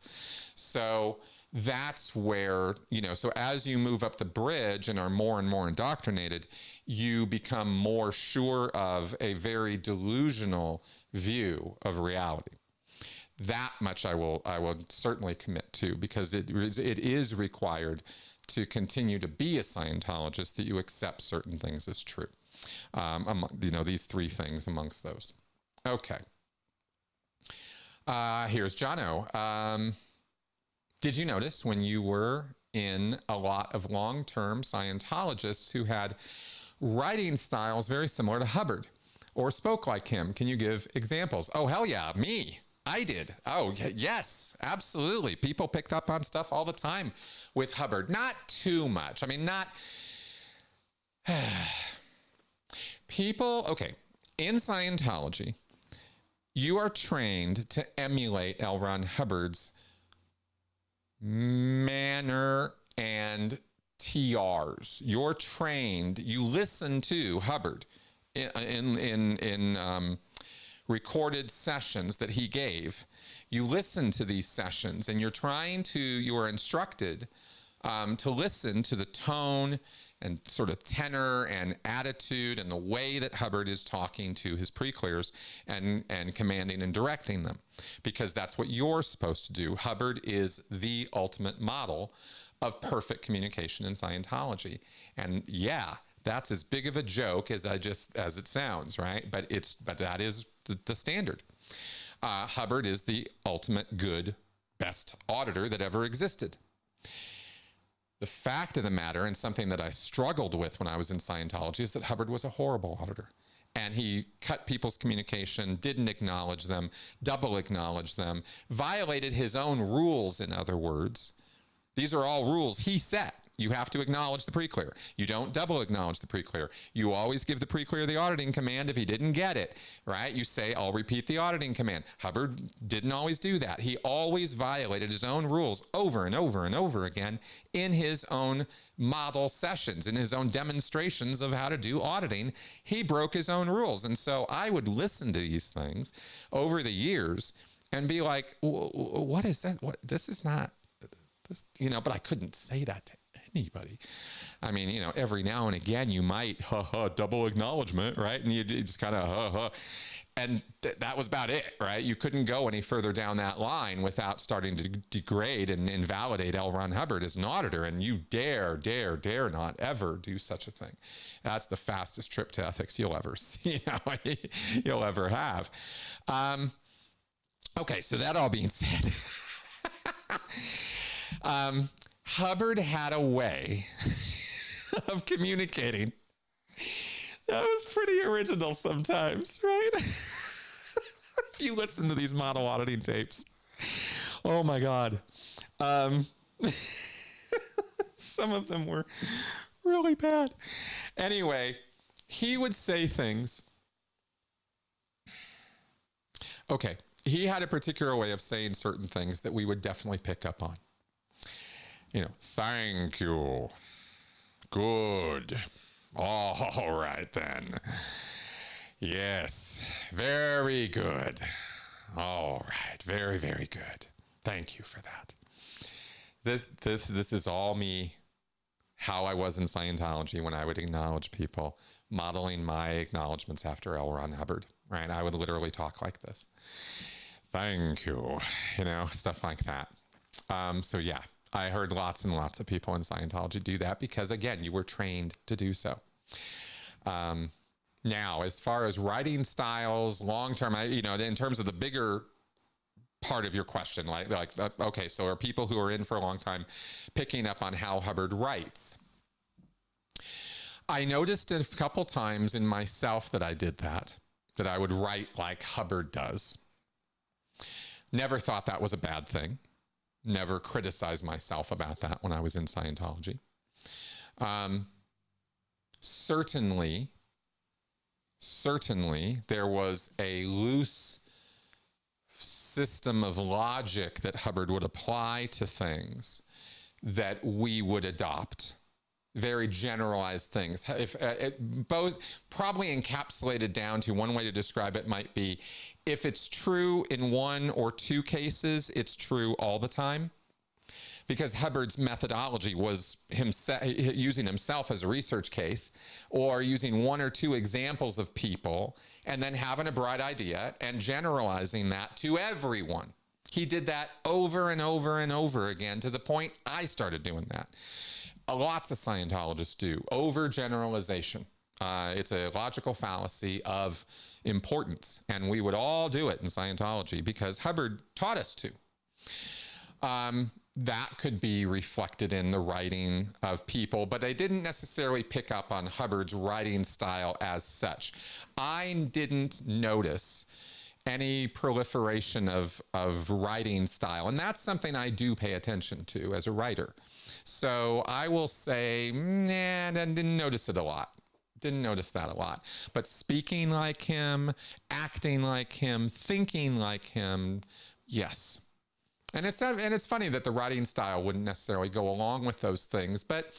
So that's where, so as you move up the bridge and are more and more indoctrinated, you become more sure of a very delusional view of reality. That much I will certainly commit to, because it is required to continue to be a Scientologist that you accept certain things as true. These three things amongst those. Okay. Here's Jono. Did you notice when you were in a lot of long-term Scientologists who had writing styles very similar to Hubbard or spoke like him? Can you give examples? Oh, hell yeah, me. I did. Oh, yes, absolutely. People picked up on stuff all the time with Hubbard. Not too much. I mean, not... People, okay, in Scientology, you are trained to emulate L. Ron Hubbard's manner and TRs. You're trained, you listen to Hubbard in recorded sessions that he gave. You listen to these sessions and you are instructed to listen to the tone and sort of tenor and attitude and the way that Hubbard is talking to his pre-clears and commanding and directing them, because that's what you're supposed to do. Hubbard is the ultimate model of perfect communication in Scientology. And yeah, that's as big of a joke as it sounds, right? But that is the standard. Hubbard is the ultimate good, best auditor that ever existed. The fact of the matter, and something that I struggled with when I was in Scientology, is that Hubbard was a horrible auditor. And he cut people's communication, didn't acknowledge them, double acknowledged them, violated his own rules, in other words. These are all rules he set. You have to acknowledge the pre-clear. You don't double acknowledge the pre-clear. You always give the pre-clear the auditing command if he didn't get it, right? You say, I'll repeat the auditing command. Hubbard didn't always do that. He always violated his own rules over and over and over again in his own model sessions, in his own demonstrations of how to do auditing. He broke his own rules. And so I would listen to these things over the years and be like, what is that? What, this is not this, you know, but I couldn't say that to anybody. I mean, you know, every now and again you might double acknowledgement, right? And you just kind of and that was about it, right? You couldn't go any further down that line without starting to degrade and invalidate L. Ron Hubbard as an auditor. And you dare not ever do such a thing. That's the fastest trip to ethics you'll ever see, you'll ever have. Okay, so that all being said, Hubbard had a way of communicating that was pretty original sometimes, right? If you listen to these model auditing tapes, oh my God. Some of them were really bad. Anyway, he would say things. Okay, he had a particular way of saying certain things that we would definitely pick up on. You know, thank you. Good. All right then. Yes, very good. All right, very, very good. Thank you for that. This is all me, how I was in Scientology when I would acknowledge people, modeling my acknowledgments after L. Ron Hubbard, right? I would literally talk like this. Thank you, you know, stuff like that. So yeah, I heard lots and lots of people in Scientology do that because, again, you were trained to do so. Now, as far as writing styles, long-term, you know, in terms of the bigger part of your question, okay, so are people who are in for a long time picking up on how Hubbard writes? I noticed a couple times in myself that I did that I would write like Hubbard does. Never thought that was a bad thing. Never criticized myself about that when I was in Scientology. Certainly, there was a loose system of logic that Hubbard would apply to things that we would adopt. Very generalized things. If both probably encapsulated down to one way to describe it might be, if it's true in one or two cases, it's true all the time. Because Hubbard's methodology was using himself as a research case, or using one or two examples of people, and then having a bright idea and generalizing that to everyone. He did that over and over and over again, to the point I started doing that. Lots of Scientologists do. Overgeneralization. It's a logical fallacy of importance, and we would all do it in Scientology because Hubbard taught us to. That could be reflected in the writing of people, but they didn't necessarily pick up on Hubbard's writing style as such. I didn't notice any proliferation of writing style, and that's something I do pay attention to as a writer. So I will say, nah, I didn't notice it a lot. Didn't notice that a lot. But speaking like him, acting like him, thinking like him, yes. And it's funny that the writing style wouldn't necessarily go along with those things, but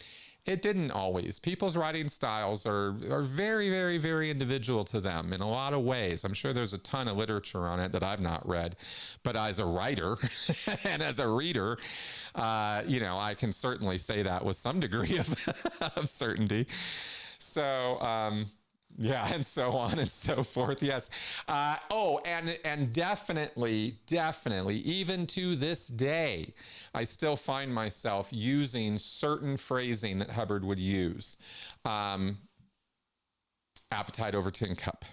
it didn't always. People's writing styles are very, very, very individual to them in a lot of ways. I'm sure there's a ton of literature on it that I've not read, but as a writer and as a reader, you know, I can certainly say that with some degree of certainty. So, yeah, and so on and so forth. Yes. And definitely, even to this day, I still find myself using certain phrasing that Hubbard would use. Appetite over tin cup.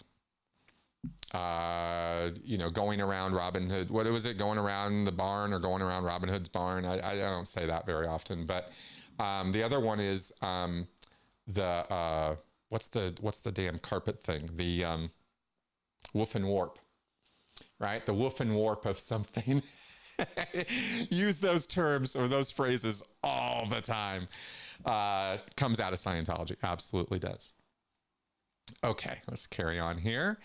You know, going around Robin Hood. What was it? Going around the barn or going around Robin Hood's barn? I don't say that very often, but the other one is what's the damn carpet thing? The woof and warp, right? The woof and warp of something. use those terms or those phrases all the time. Comes out of Scientology. Absolutely does. Okay, let's carry on here.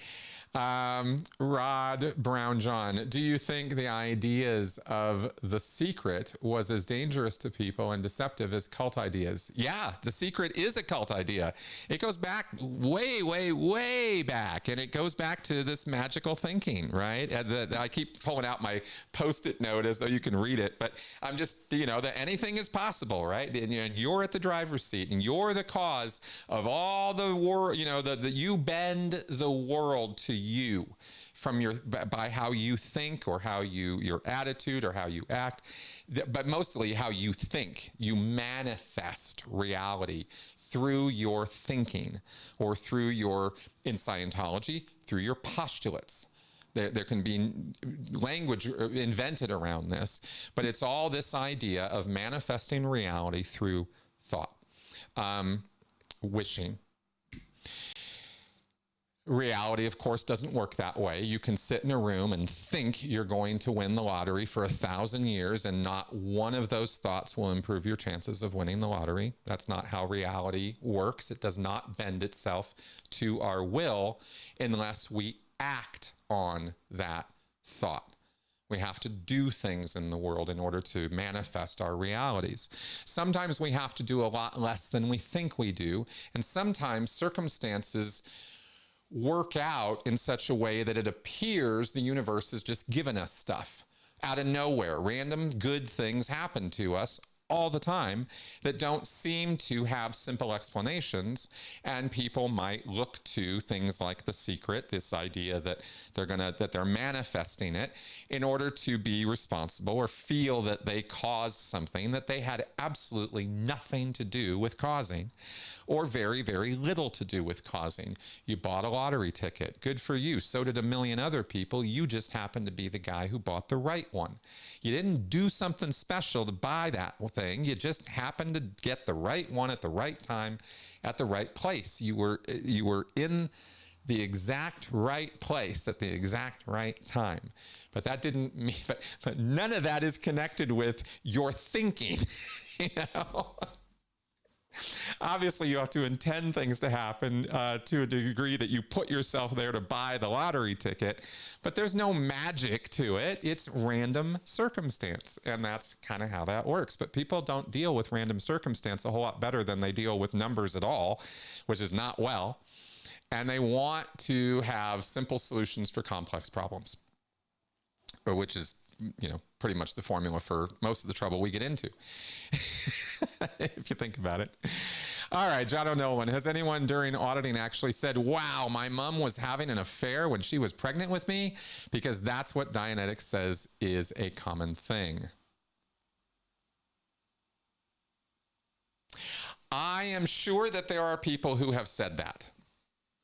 Rod Brown John, do you think the ideas of The Secret was as dangerous to people and deceptive as cult ideas? Yeah, The Secret is a cult idea. It goes back way, way, way back, and it goes back to this magical thinking, right? I keep pulling out my Post-it note as though you can read it, but I'm just, that anything is possible, right? And you're at the driver's seat, and you're the cause of all the world, you bend the world to you by how you think or how your attitude or how you act, but mostly how you think. You manifest reality through your thinking or through in Scientology, through your postulates. There can be language invented around this, but it's all this idea of manifesting reality through thought, wishing. Reality, of course, doesn't work that way. You can sit in a room and think you're going to win the lottery for 1,000 years, and not one of those thoughts will improve your chances of winning the lottery. That's not how reality works. It does not bend itself to our will unless we act on that thought. We have to do things in the world in order to manifest our realities. Sometimes we have to do a lot less than we think we do, and sometimes circumstances work out in such a way that it appears the universe has just given us stuff out of nowhere. Random good things happen to us all the time that don't seem to have simple explanations, and people might look to things like The Secret, this idea that they're manifesting it in order to be responsible or feel that they caused something that they had absolutely nothing to do with causing, or very, very little to do with causing. You bought a lottery ticket. Good for you. So did a million other people. You just happened to be the guy who bought the right one. You didn't do something special to buy that thing. You just happened to get the right one at the right time, at the right place. You were in the exact right place at the exact right time. But that didn't mean, but none of that is connected with your thinking, Obviously, you have to intend things to happen to a degree that you put yourself there to buy the lottery ticket, but there's no magic to it. It's random circumstance, and that's kind of how that works. But people don't deal with random circumstance a whole lot better than they deal with numbers at all, which is not well. And they want to have simple solutions for complex problems, which is pretty much the formula for most of the trouble we get into, if you think about it. All right, John O'Nolan, has anyone during auditing actually said, wow, my mom was having an affair when she was pregnant with me? Because that's what Dianetics says is a common thing. I am sure that there are people who have said that.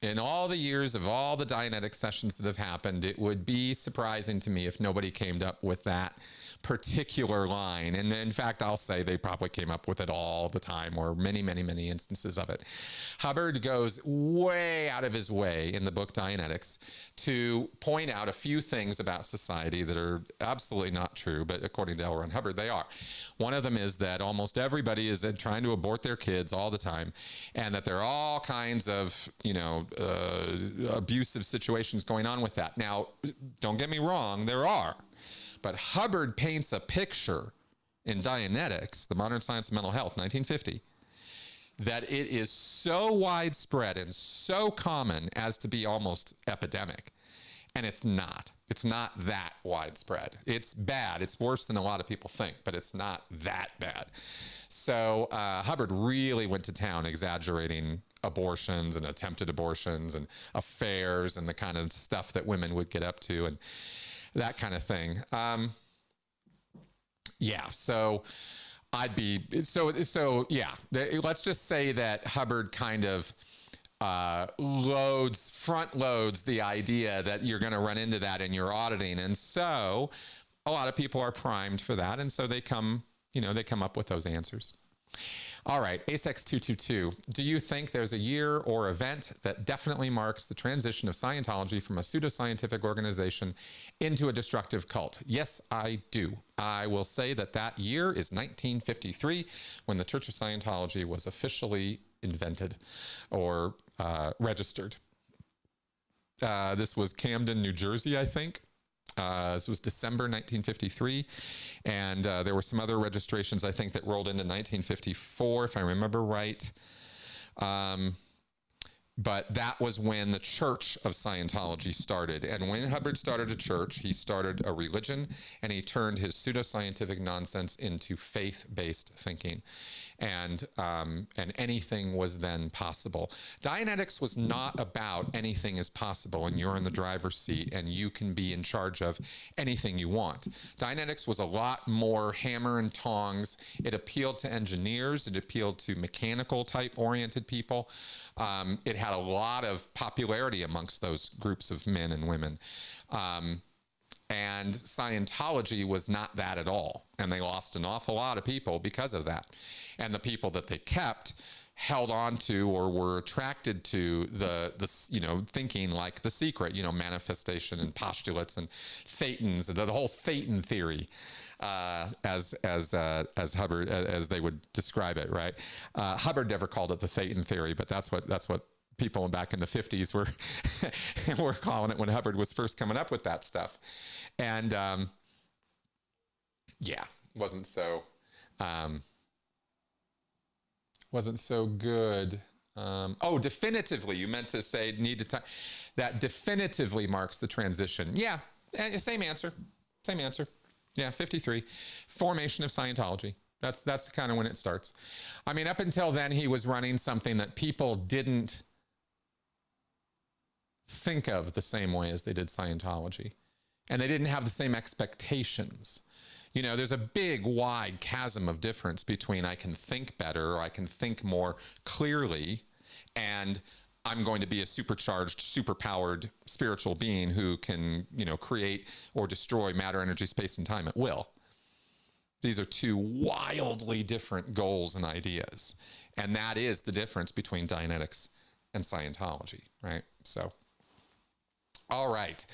In all the years of all the Dianetic sessions that have happened, it would be surprising to me if nobody came up with that particular line. And in fact, I'll say they probably came up with it all the time, or many, many, many instances of it. Hubbard goes way out of his way in the book Dianetics to point out a few things about society that are absolutely not true, but according to L. Ron Hubbard, they are. One of them is that almost everybody is trying to abort their kids all the time, and that there are all kinds of, abusive situations going on with that. Now, don't get me wrong, there are. But Hubbard paints a picture in Dianetics, The Modern Science of Mental Health, 1950, that it is so widespread and so common as to be almost epidemic. And it's not. It's not that widespread. It's bad. It's worse than a lot of people think, but it's not that bad. So Hubbard really went to town exaggerating abortions and attempted abortions and affairs and the kind of stuff that women would get up to and that kind of thing. So I'd be, let's just say that Hubbard kind of front loads the idea that you're going to run into that in your auditing. And so a lot of people are primed for that. And so they come up with those answers. All right, ASEX222. Do you think there's a year or event that definitely marks the transition of Scientology from a pseudoscientific organization into a destructive cult? Yes, I do. I will say that that year is 1953, when the Church of Scientology was officially invented or registered. This was Camden, New Jersey, I think. This was December 1953, and there were some other registrations, I think, that rolled into 1954, if I remember right. But that was when the Church of Scientology started. And when Hubbard started a church, he started a religion, and he turned his pseudoscientific nonsense into faith-based thinking. And anything was then possible. Dianetics was not about anything is possible and you're in the driver's seat and you can be in charge of anything you want. Dianetics was a lot more hammer and tongs. It appealed to engineers. It appealed to mechanical type oriented people. It had a lot of popularity amongst those groups of men and women. And Scientology was not that at all. And they lost an awful lot of people because of that. And the people that they kept held on to or were attracted to the thinking like The Secret, manifestation and postulates and thetans, the whole thetan theory, as Hubbard, as they would describe it, right? Hubbard never called it the thetan theory, but that's what people back in the 50s were calling it when Hubbard was first coming up with that stuff. And wasn't so good. Definitively, you meant to say that definitively marks the transition. Yeah, same answer. Yeah, 53. Formation of Scientology. That's kind of when it starts. I mean, up until then, he was running something that people didn't think of the same way as they did Scientology. And they didn't have the same expectations. There's a big, wide chasm of difference between I can think better, or I can think more clearly, and I'm going to be a supercharged, superpowered spiritual being who can, create or destroy matter, energy, space, and time at will. These are two wildly different goals and ideas. And that is the difference between Dianetics and Scientology, right? So, all right.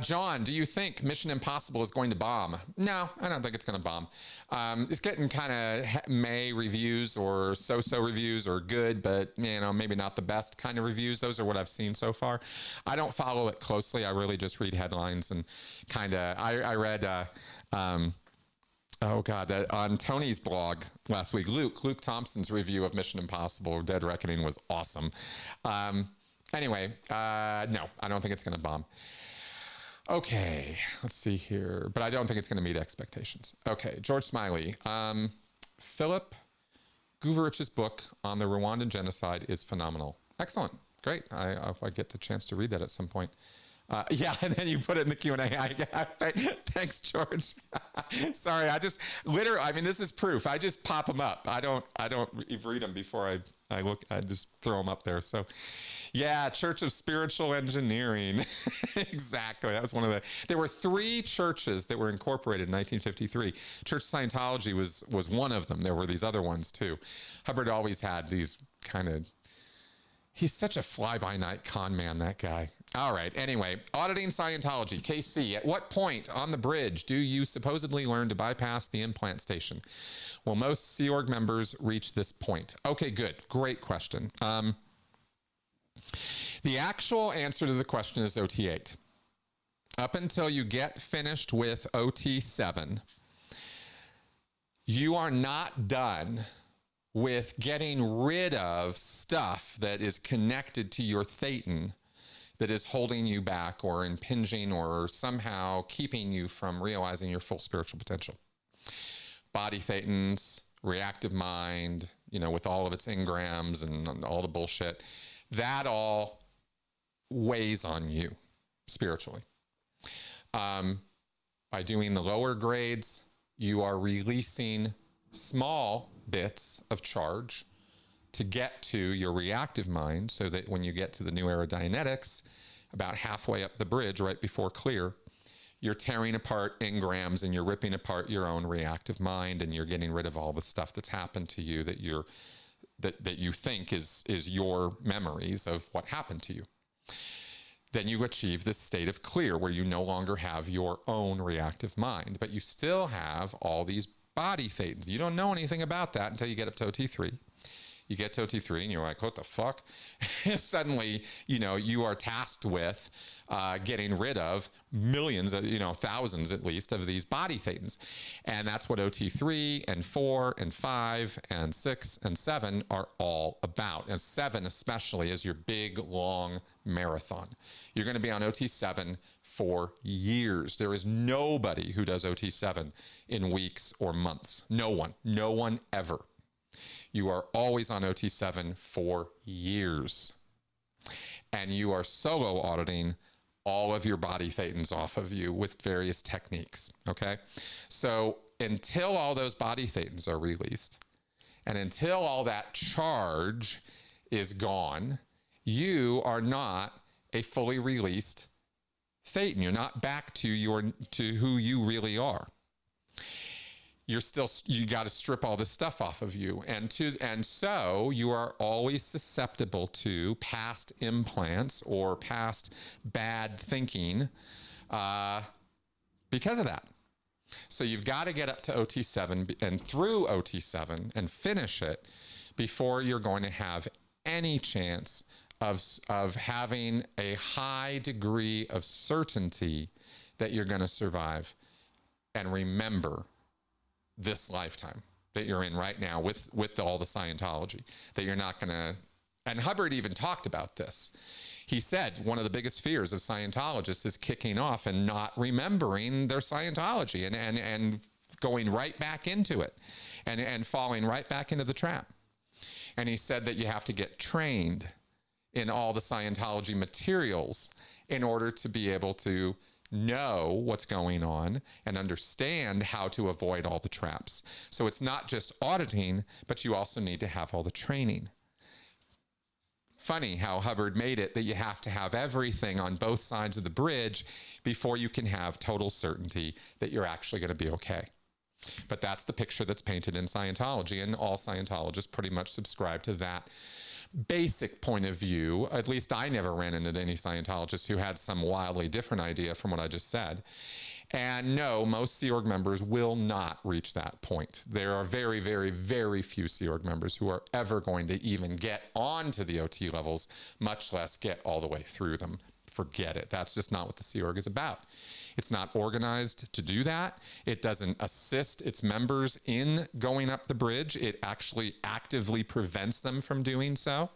John, do you think Mission Impossible is going to bomb? No, I don't think it's going to bomb. It's getting kind of May reviews or so-so reviews, or good, but maybe not the best kind of reviews. Those are what I've seen so far. I don't follow it closely. I really just read headlines and kind of. I read. On Tony's blog last week, Luke Thompson's review of Mission Impossible: Dead Reckoning was awesome. Anyway, no, I don't think it's going to bomb. Okay, let's see here. But I don't think it's going to meet expectations. Okay, George Smiley. Philip Guverich's book on the Rwandan genocide is phenomenal. Excellent. Great. I get the chance to read that at some point. And then you put it in the Q&A. Thanks, George. Sorry, this is proof. I just pop them up. I don't read them before I look. I just throw them up there. So, yeah, Church of Spiritual Engineering. Exactly. That was there were 3 churches that were incorporated in 1953. Church of Scientology was one of them. There were these other ones too. Hubbard always had these he's such a fly-by-night con man, that guy. All right. Anyway, auditing Scientology. KC, at what point on the bridge do you supposedly learn to bypass the implant station? Will most Sea Org members reach this point? Okay, good. Great question. The actual answer to the question is OT8. Up until you get finished with OT7, you are not done with getting rid of stuff that is connected to your thetan that is holding you back or impinging or somehow keeping you from realizing your full spiritual potential. Body thetans, reactive mind, with all of its engrams and all the bullshit, that all weighs on you spiritually. By doing the lower grades, you are releasing small bits of charge to get to your reactive mind, so that when you get to the new era Dianetics, about halfway up the bridge, right before clear, you're tearing apart engrams and you're ripping apart your own reactive mind, and you're getting rid of all the stuff that's happened to you that you think is your memories of what happened to you. Then you achieve this state of clear where you no longer have your own reactive mind, but you still have all these body thetans. You don't know anything about that until you get up to OT3. You get to OT3 and you're like, what the fuck? Suddenly, you are tasked with getting rid of millions, thousands at least of these body thetans. And that's what OT3 and 4 and 5 and 6 and 7 are all about. And 7 especially is your big, long marathon. You're going to be on OT7 for years. There is nobody who does OT7 in weeks or months. No one ever. You are always on OT7 for years. And you are solo auditing all of your body thetans off of you with various techniques, okay? So until all those body thetans are released, and until all that charge is gone, you are not a fully released thetan. You're not back to who you really are. You got to strip all this stuff off of you. And so you are always susceptible to past implants or past bad thinking because of that. So you've got to get up to OT7 and through OT7 and finish it before you're going to have any chance of having a high degree of certainty that you're going to survive and remember this lifetime that you're in right now with all the Scientology, that you're not going to, and Hubbard even talked about this. He said one of the biggest fears of Scientologists is kicking off and not remembering their Scientology and going right back into it and falling right back into the trap. And he said that you have to get trained in all the Scientology materials in order to be able to know what's going on and understand how to avoid all the traps. So it's not just auditing, but you also need to have all the training. Funny how Hubbard made it that you have to have everything on both sides of the bridge before you can have total certainty that you're actually going to be okay. But that's the picture that's painted in Scientology, and all Scientologists pretty much subscribe to that basic point of view. At least I never ran into any Scientologists who had some wildly different idea from what I just said. And no, most Sea Org members will not reach that point. There are very, very, very few Sea Org members who are ever going to even get onto the OT levels, much less get all the way through them. Forget it. That's just not what the Sea Org is about. It's not organized to do that. It doesn't assist its members in going up the bridge. It actually actively prevents them from doing so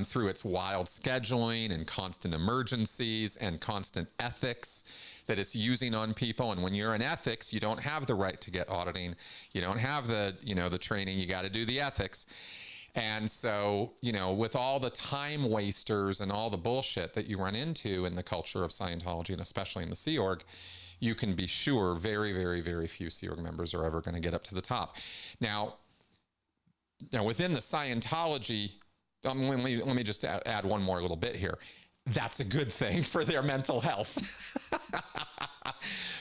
through its wild scheduling and constant emergencies and constant ethics that it's using on people. And when you're in ethics, you don't have the right to get auditing. You don't have the training. You got to do the ethics. And so, with all the time wasters and all the bullshit that you run into in the culture of Scientology, and especially in the Sea Org, you can be sure very, very, very few Sea Org members are ever going to get up to the top. Now within the Scientology, let me just add one more little bit here. That's a good thing for their mental health.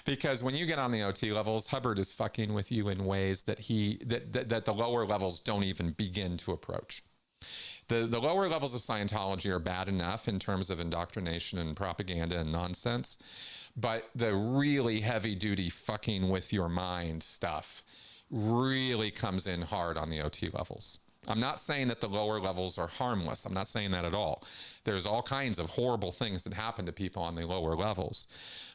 Because when you get on the OT levels, Hubbard is fucking with you in ways that that the lower levels don't even begin to approach. The lower levels of Scientology are bad enough in terms of indoctrination and propaganda and nonsense, but the really heavy duty fucking with your mind stuff really comes in hard on the OT levels. I'm not saying that the lower levels are harmless. I'm not saying that at all. There's all kinds of horrible things that happen to people on the lower levels.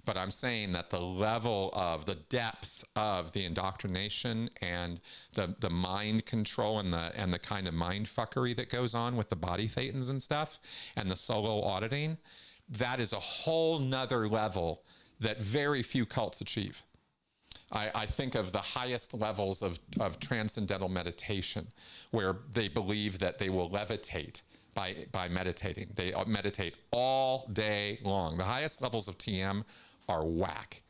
But I'm saying that the level of the depth of the indoctrination and the mind control and the kind of mind fuckery that goes on with the body thetans and stuff and the solo auditing, that is a whole nother level that very few cults achieve. I think of the highest levels of transcendental meditation, where they believe that they will levitate by meditating. They meditate all day long. The highest levels of TM are whack.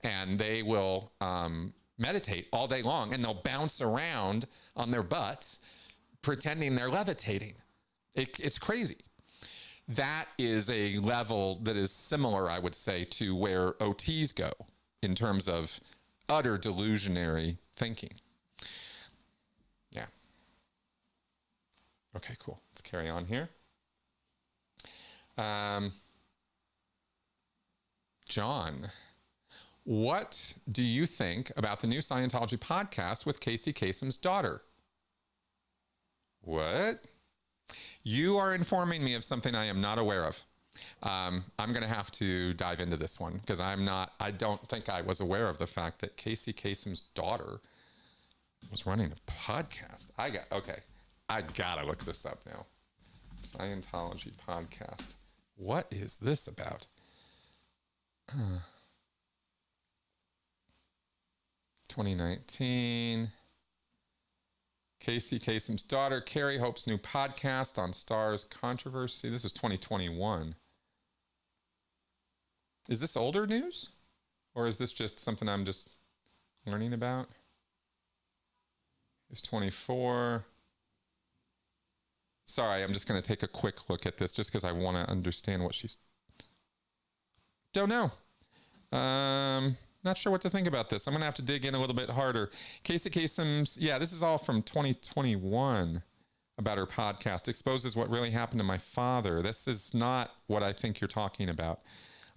And they will meditate all day long, and they'll bounce around on their butts pretending they're levitating. It's crazy. that is a level that is similar, I would say, to where OTs go in terms of utter delusionary thinking. Yeah. Okay, cool. Let's carry on here. John, what do you think about the new Scientology podcast with Casey Kasem's daughter? What? You are informing me of something I am not aware of. I'm going to have to dive into this one because I don't think I was aware of the fact that Casey Kasem's daughter was running a podcast. I gotta look this up now. Scientology podcast. What is this about? 2019. Casey Kasem's daughter, Carrie Hope's new podcast on Stars Controversy. This is 2021. Is this older news? Or is this just something I'm just learning about? It's 24. Sorry, I'm just going to take a quick look at this just because I want to understand what she's... Don't know. Not sure what to think about this. I'm going to have to dig in a little bit harder. Casey Kasem's, yeah, this is all from 2021 about her podcast. Exposes what really happened to my father. This is not what I think you're talking about.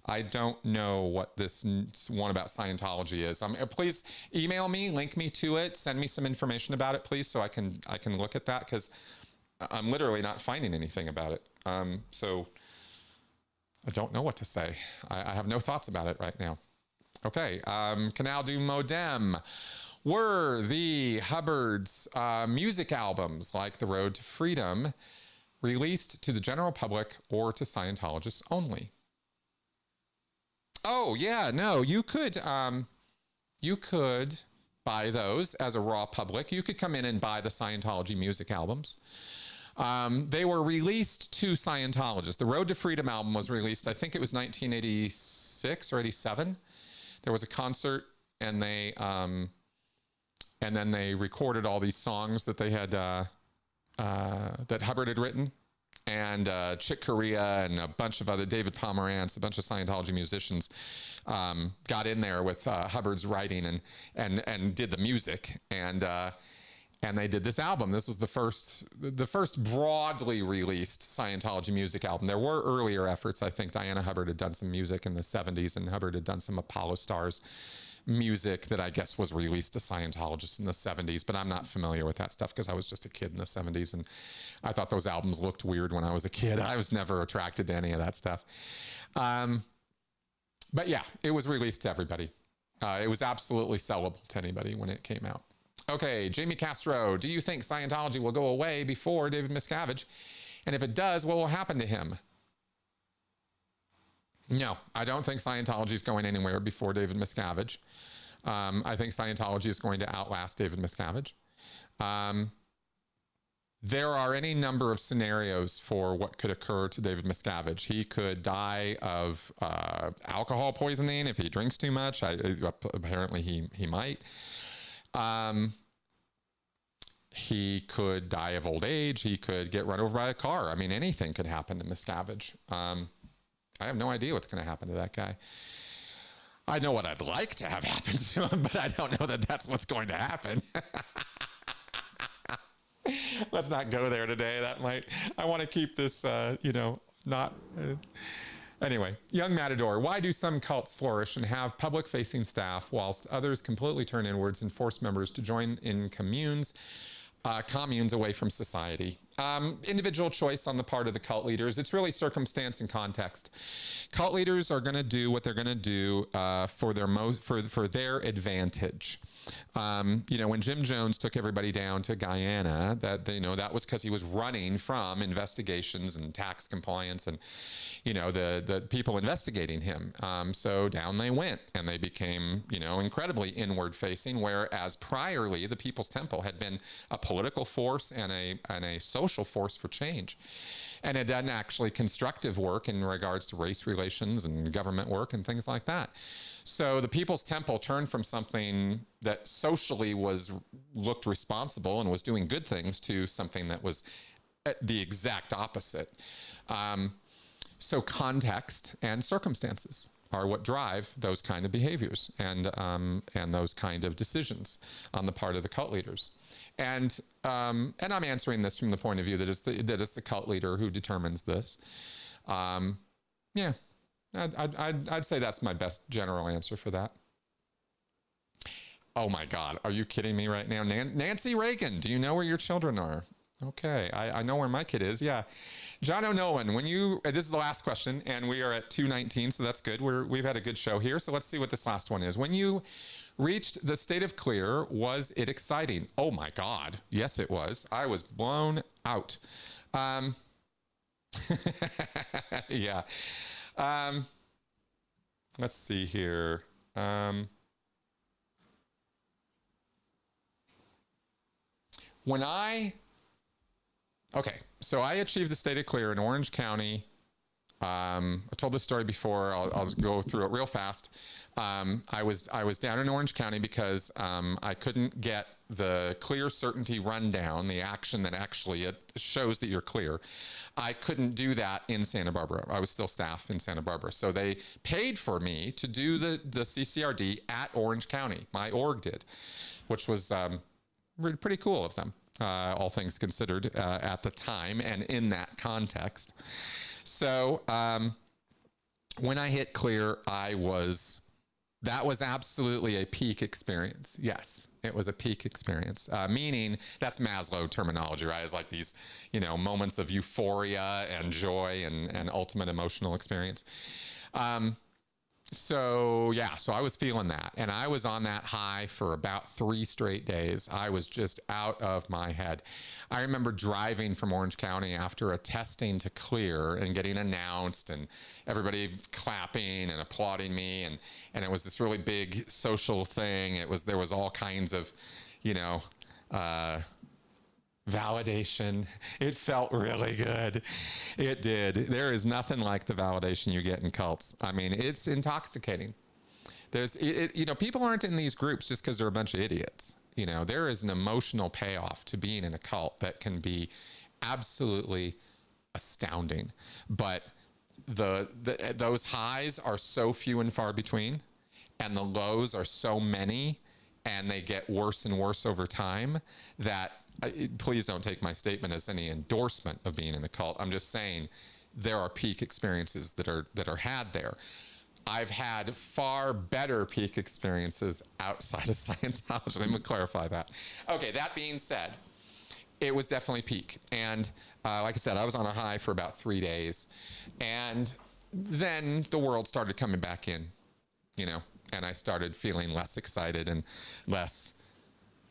I don't know what this one about Scientology is. Please email me, link me to it, send me some information about it, please, so I can look at that because I'm literally not finding anything about it. So I don't know what to say. I have no thoughts about it right now. Okay, Canal du Modem. Were the Hubbard's music albums like The Road to Freedom released to the general public or to Scientologists only? Oh, yeah, no, you could buy those as a raw public. You could come in and buy the Scientology music albums. They were released to Scientologists. The Road to Freedom album was released, I think it was 1986 or 87. There was a concert, and then they recorded all these songs that they had that Hubbard had written, and Chick Corea and a bunch of other, David Pomerantz, a bunch of Scientology musicians got in there with Hubbard's writing and did the music, and they did this album. This was the first broadly released Scientology music album. There were earlier efforts. I think Diana Hubbard had done some music in the 70s, and Hubbard had done some Apollo Stars music that I guess was released to Scientologists in the 70s, but I'm not familiar with that stuff because I was just a kid in the 70s, and I thought those albums looked weird when I was a kid. I was never attracted to any of that stuff. But yeah, it was released to everybody. It was absolutely sellable to anybody when it came out. Okay, Jamie Castro, do you think Scientology will go away before David Miscavige? And if it does, what will happen to him? No, I don't think Scientology is going anywhere before David Miscavige. I think Scientology is going to outlast David Miscavige. There are any number of scenarios for what could occur to David Miscavige. He could die of alcohol poisoning if he drinks too much. Apparently he might. He could die of old age. He could get run over by a car. I mean, anything could happen to Miscavige. I have no idea what's going to happen to that guy. I know what I'd like to have happen to him, but I don't know that that's what's going to happen. Let's not go there today. I want to keep this, not... Anyway, Young Matador, why do some cults flourish and have public-facing staff whilst others completely turn inwards and force members to join in communes away from society? Individual choice on the part of the cult leaders. It's really circumstance and context. Cult leaders are going to do what they're going to do for their advantage. When Jim Jones took everybody down to Guyana, that was because he was running from investigations and tax compliance and, the people investigating him. So down they went, and they became, incredibly inward facing, whereas priorly the People's Temple had been a political force and a social force for change. And it done actually constructive work in regards to race relations and government work and things like that. So the People's Temple turned from something that socially looked responsible and was doing good things to something that was the exact opposite. So context and circumstances are what drive those kind of behaviors and those kind of decisions on the part of the cult leaders. And I'm answering this from the point of view that it's the cult leader who determines this. Yeah, I'd say that's my best general answer for that. Oh my God, are you kidding me right now? Nancy Reagan, do you know where your children are? Okay, I know where my kid is, yeah. John O'Nolan, this is the last question, and we are at 2:19, so that's good. We've had a good show here, so let's see what this last one is. When you reached the state of clear, was it exciting? Oh my God, yes it was. I was blown out. Yeah. Let's see here. Okay, so I achieved the state of clear in Orange County. I told this story before. I'll go through it real fast. I was down in Orange County because I couldn't get the clear certainty rundown, the action that actually it shows that you're clear. I couldn't do that in Santa Barbara. I was still staff in Santa Barbara. So they paid for me to do the CCRD at Orange County. My org did, which was pretty cool of them. All things considered at the time and in that context. So when I hit clear, that was absolutely a peak experience. Yes, it was a peak experience, meaning that's Maslow terminology, right? It's like these, moments of euphoria and joy and ultimate emotional experience. So I was feeling that, and I was on that high for about 3 straight days. I was just out of my head. I remember driving from Orange County after a testing to clear and getting announced and everybody clapping and applauding me. And it was this really big social thing. There was all kinds of, validation. It felt really good. It did. There is nothing like the validation you get in cults. I mean, it's intoxicating. People aren't in these groups just because they're a bunch of idiots. There is an emotional payoff to being in a cult that can be absolutely astounding. But those highs are so few and far between, and the lows are so many, and they get worse and worse over time that please don't take my statement as any endorsement of being in a cult. I'm just saying there are peak experiences that are had there. I've had far better peak experiences outside of Scientology. Let me clarify that. Okay, that being said, it was definitely peak. And like I said, I was on a high for about 3 days. And then the world started coming back in, and I started feeling less excited and less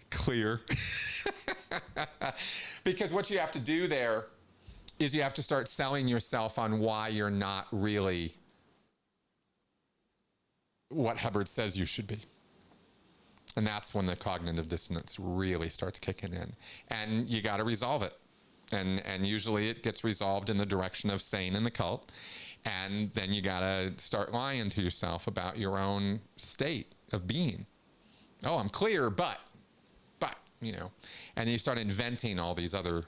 clear. Because what you have to do there is you have to start selling yourself on why you're not really what Hubbard says you should be. And that's when the cognitive dissonance really starts kicking in. And you got to resolve it. And usually it gets resolved in the direction of staying in the cult. And then you got to start lying to yourself about your own state of being. Oh, I'm clear, but, and you start inventing all these other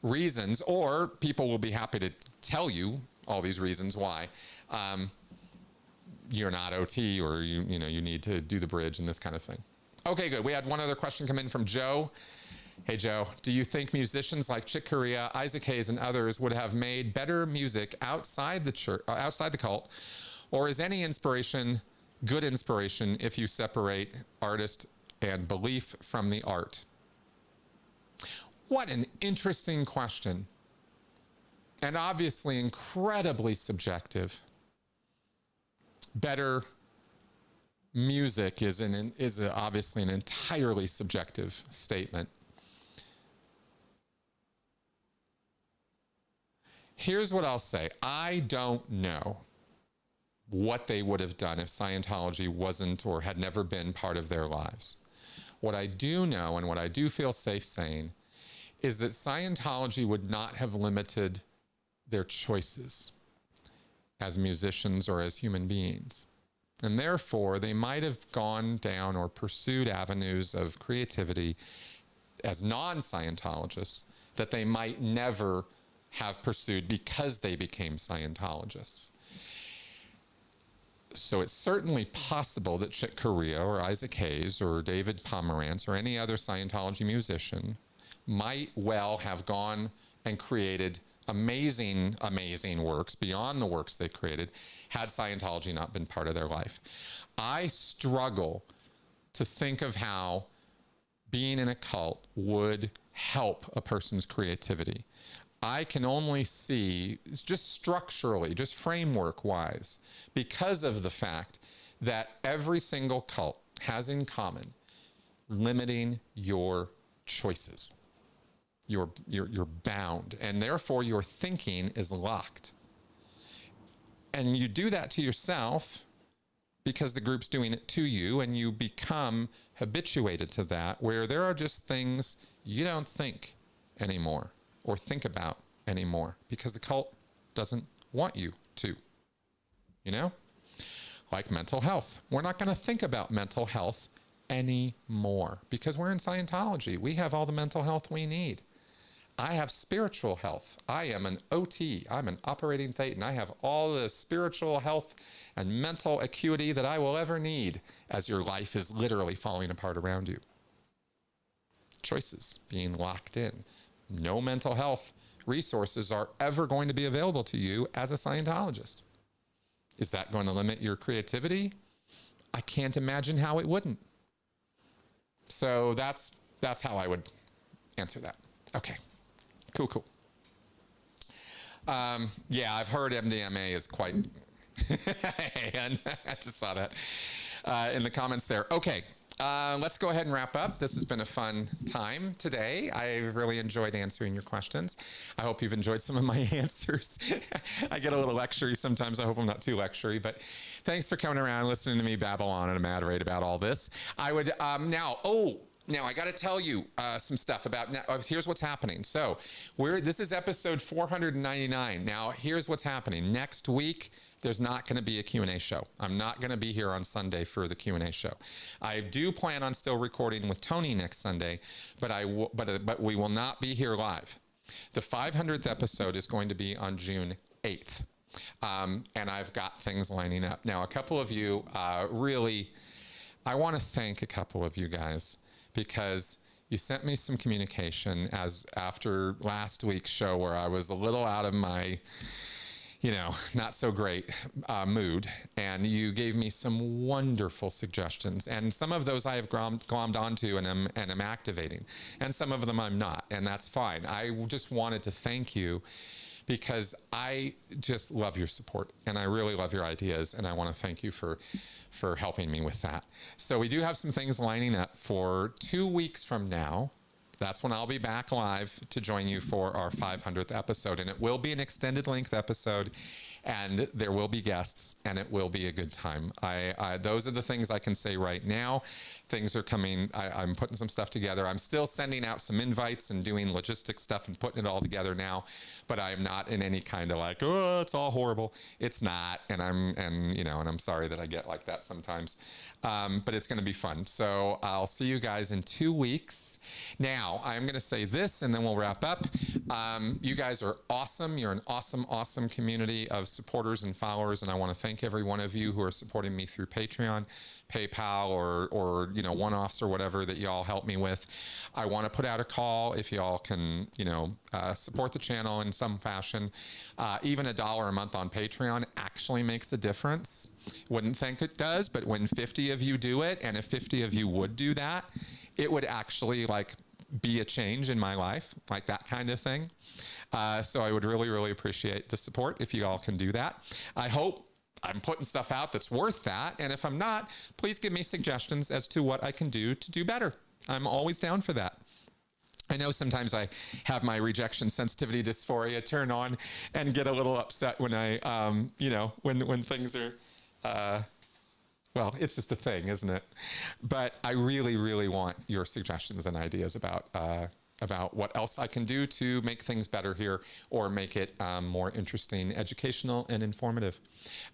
reasons, or people will be happy to tell you all these reasons why you're not OT, or you need to do the bridge and this kind of thing. Okay, good. We had one other question come in from Joe. Hey, Joe, do you think musicians like Chick Corea, Isaac Hayes, and others would have made better music outside the church, outside the cult, or is any inspiration good inspiration if you separate artist and belief from the art? What an interesting question, and obviously incredibly subjective. Better music is obviously an entirely subjective statement. Here's what I'll say. I don't know what they would have done if Scientology wasn't or had never been part of their lives. What I do know, and what I do feel safe saying, is that Scientology would not have limited their choices as musicians or as human beings. And therefore, they might have gone down or pursued avenues of creativity as non-Scientologists that they might never have pursued because they became Scientologists. So it's certainly possible that Chick Corea or Isaac Hayes or David Pomerantz or any other Scientology musician might well have gone and created amazing, amazing works beyond the works they created had Scientology not been part of their life. I struggle to think of how being in a cult would help a person's creativity. I can only see, just structurally, just framework-wise, because of the fact that every single cult has in common limiting your choices. You're bound, and therefore your thinking is locked. And you do that to yourself because the group's doing it to you, and you become habituated to that, where there are just things you don't think anymore or think about anymore because the cult doesn't want you to, you know? Like mental health. We're not going to think about mental health anymore because we're in Scientology. We have all the mental health we need. I have spiritual health. I am an OT. I'm an operating thetan. I have all the spiritual health and mental acuity that I will ever need as your life is literally falling apart around you. Choices being locked in. No mental health resources are ever going to be available to you as a Scientologist. Is that going to limit your creativity? I can't imagine how it wouldn't. So that's how I would answer that. Okay. Cool. Yeah, I've heard MDMA is quite... and I just saw that in the comments there. Okay, let's go ahead and wrap up. This has been a fun time today. I really enjoyed answering your questions. I hope you've enjoyed some of my answers. I get a little lectury sometimes. I hope I'm not too lectury, but thanks for coming around and listening to me babble on at a mad rate about all this. I would Now, I got to tell you some stuff about, here's what's happening. So this is episode 499. Now, here's what's happening. Next week, there's not going to be a Q&A show. I'm not going to be here on Sunday for the Q&A show. I do plan on still recording with Tony next Sunday, but we will not be here live. The 500th episode is going to be on June 8th. And I've got things lining up. Now, a couple of you really, I want to thank a couple of you guys, because you sent me some communication after last week's show where I was a little out of my, not so great mood, and you gave me some wonderful suggestions, and some of those I have glommed onto and am activating, and some of them I'm not, and that's fine. I just wanted to thank you because I just love your support, and I really love your ideas, and I want to thank you for helping me with that. So we do have some things lining up for 2 weeks from now. That's when I'll be back live to join you for our 500th episode, and it will be an extended length episode, and there will be guests, and it will be a good time. Those are the things I can say right now. Things are coming. I'm putting some stuff together. I'm still sending out some invites and doing logistics stuff and putting it all together now, but I'm not in any kind of like, oh, it's all horrible. It's not, and I'm sorry that I get like that sometimes, but it's going to be fun. So I'll see you guys in 2 weeks. Now, I'm going to say this, and then we'll wrap up. You guys are awesome. You're an awesome, awesome community of supporters and followers, and I want to thank every one of you who are supporting me through Patreon, PayPal, or one-offs or whatever that y'all help me with. I want to put out a call if y'all can, support the channel in some fashion. Even $1 a month on Patreon actually makes a difference. Wouldn't think it does, but when 50 of you do it, and if 50 of you would do that, it would actually be a change in my life, like that kind of thing. So I would really, really appreciate the support if you all can do that. I hope I'm putting stuff out that's worth that. And if I'm not, please give me suggestions as to what I can do to do better. I'm always down for that. I know sometimes I have my rejection sensitivity dysphoria turn on and get a little upset when I, when things are, well, it's just a thing, isn't it? But I really, really want your suggestions and ideas about what else I can do to make things better here or make it more interesting, educational, and informative.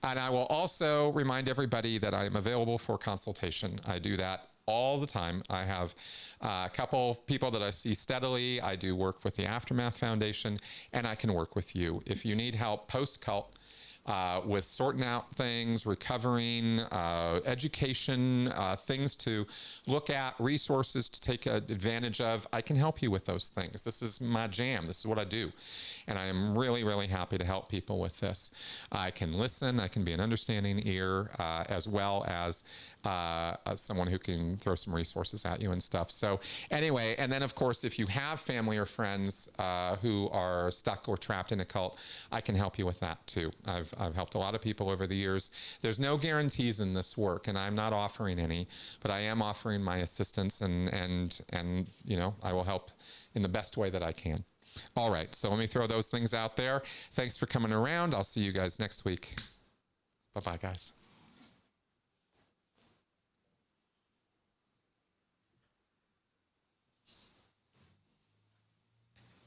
And I will also remind everybody that I am available for consultation. I do that all the time. I have a couple of people that I see steadily. I do work with the Aftermath Foundation, and I can work with you. If you need help post-cult, with sorting out things, recovering, education, things to look at, resources to take advantage of, I can help you with those things. This is my jam. This is what I do. And I am really, really happy to help people with this. I can listen. I can be an understanding ear, as well as someone who can throw some resources at you and stuff. So anyway, and then of course, if you have family or friends who are stuck or trapped in a cult, I can help you with that too. I've helped a lot of people over the years. There's no guarantees in this work, and I'm not offering any, but I am offering my assistance, and you know, I will help in the best way that I can. All right, so let me throw those things out there. Thanks for coming around. I'll see you guys next week. Bye-bye, guys.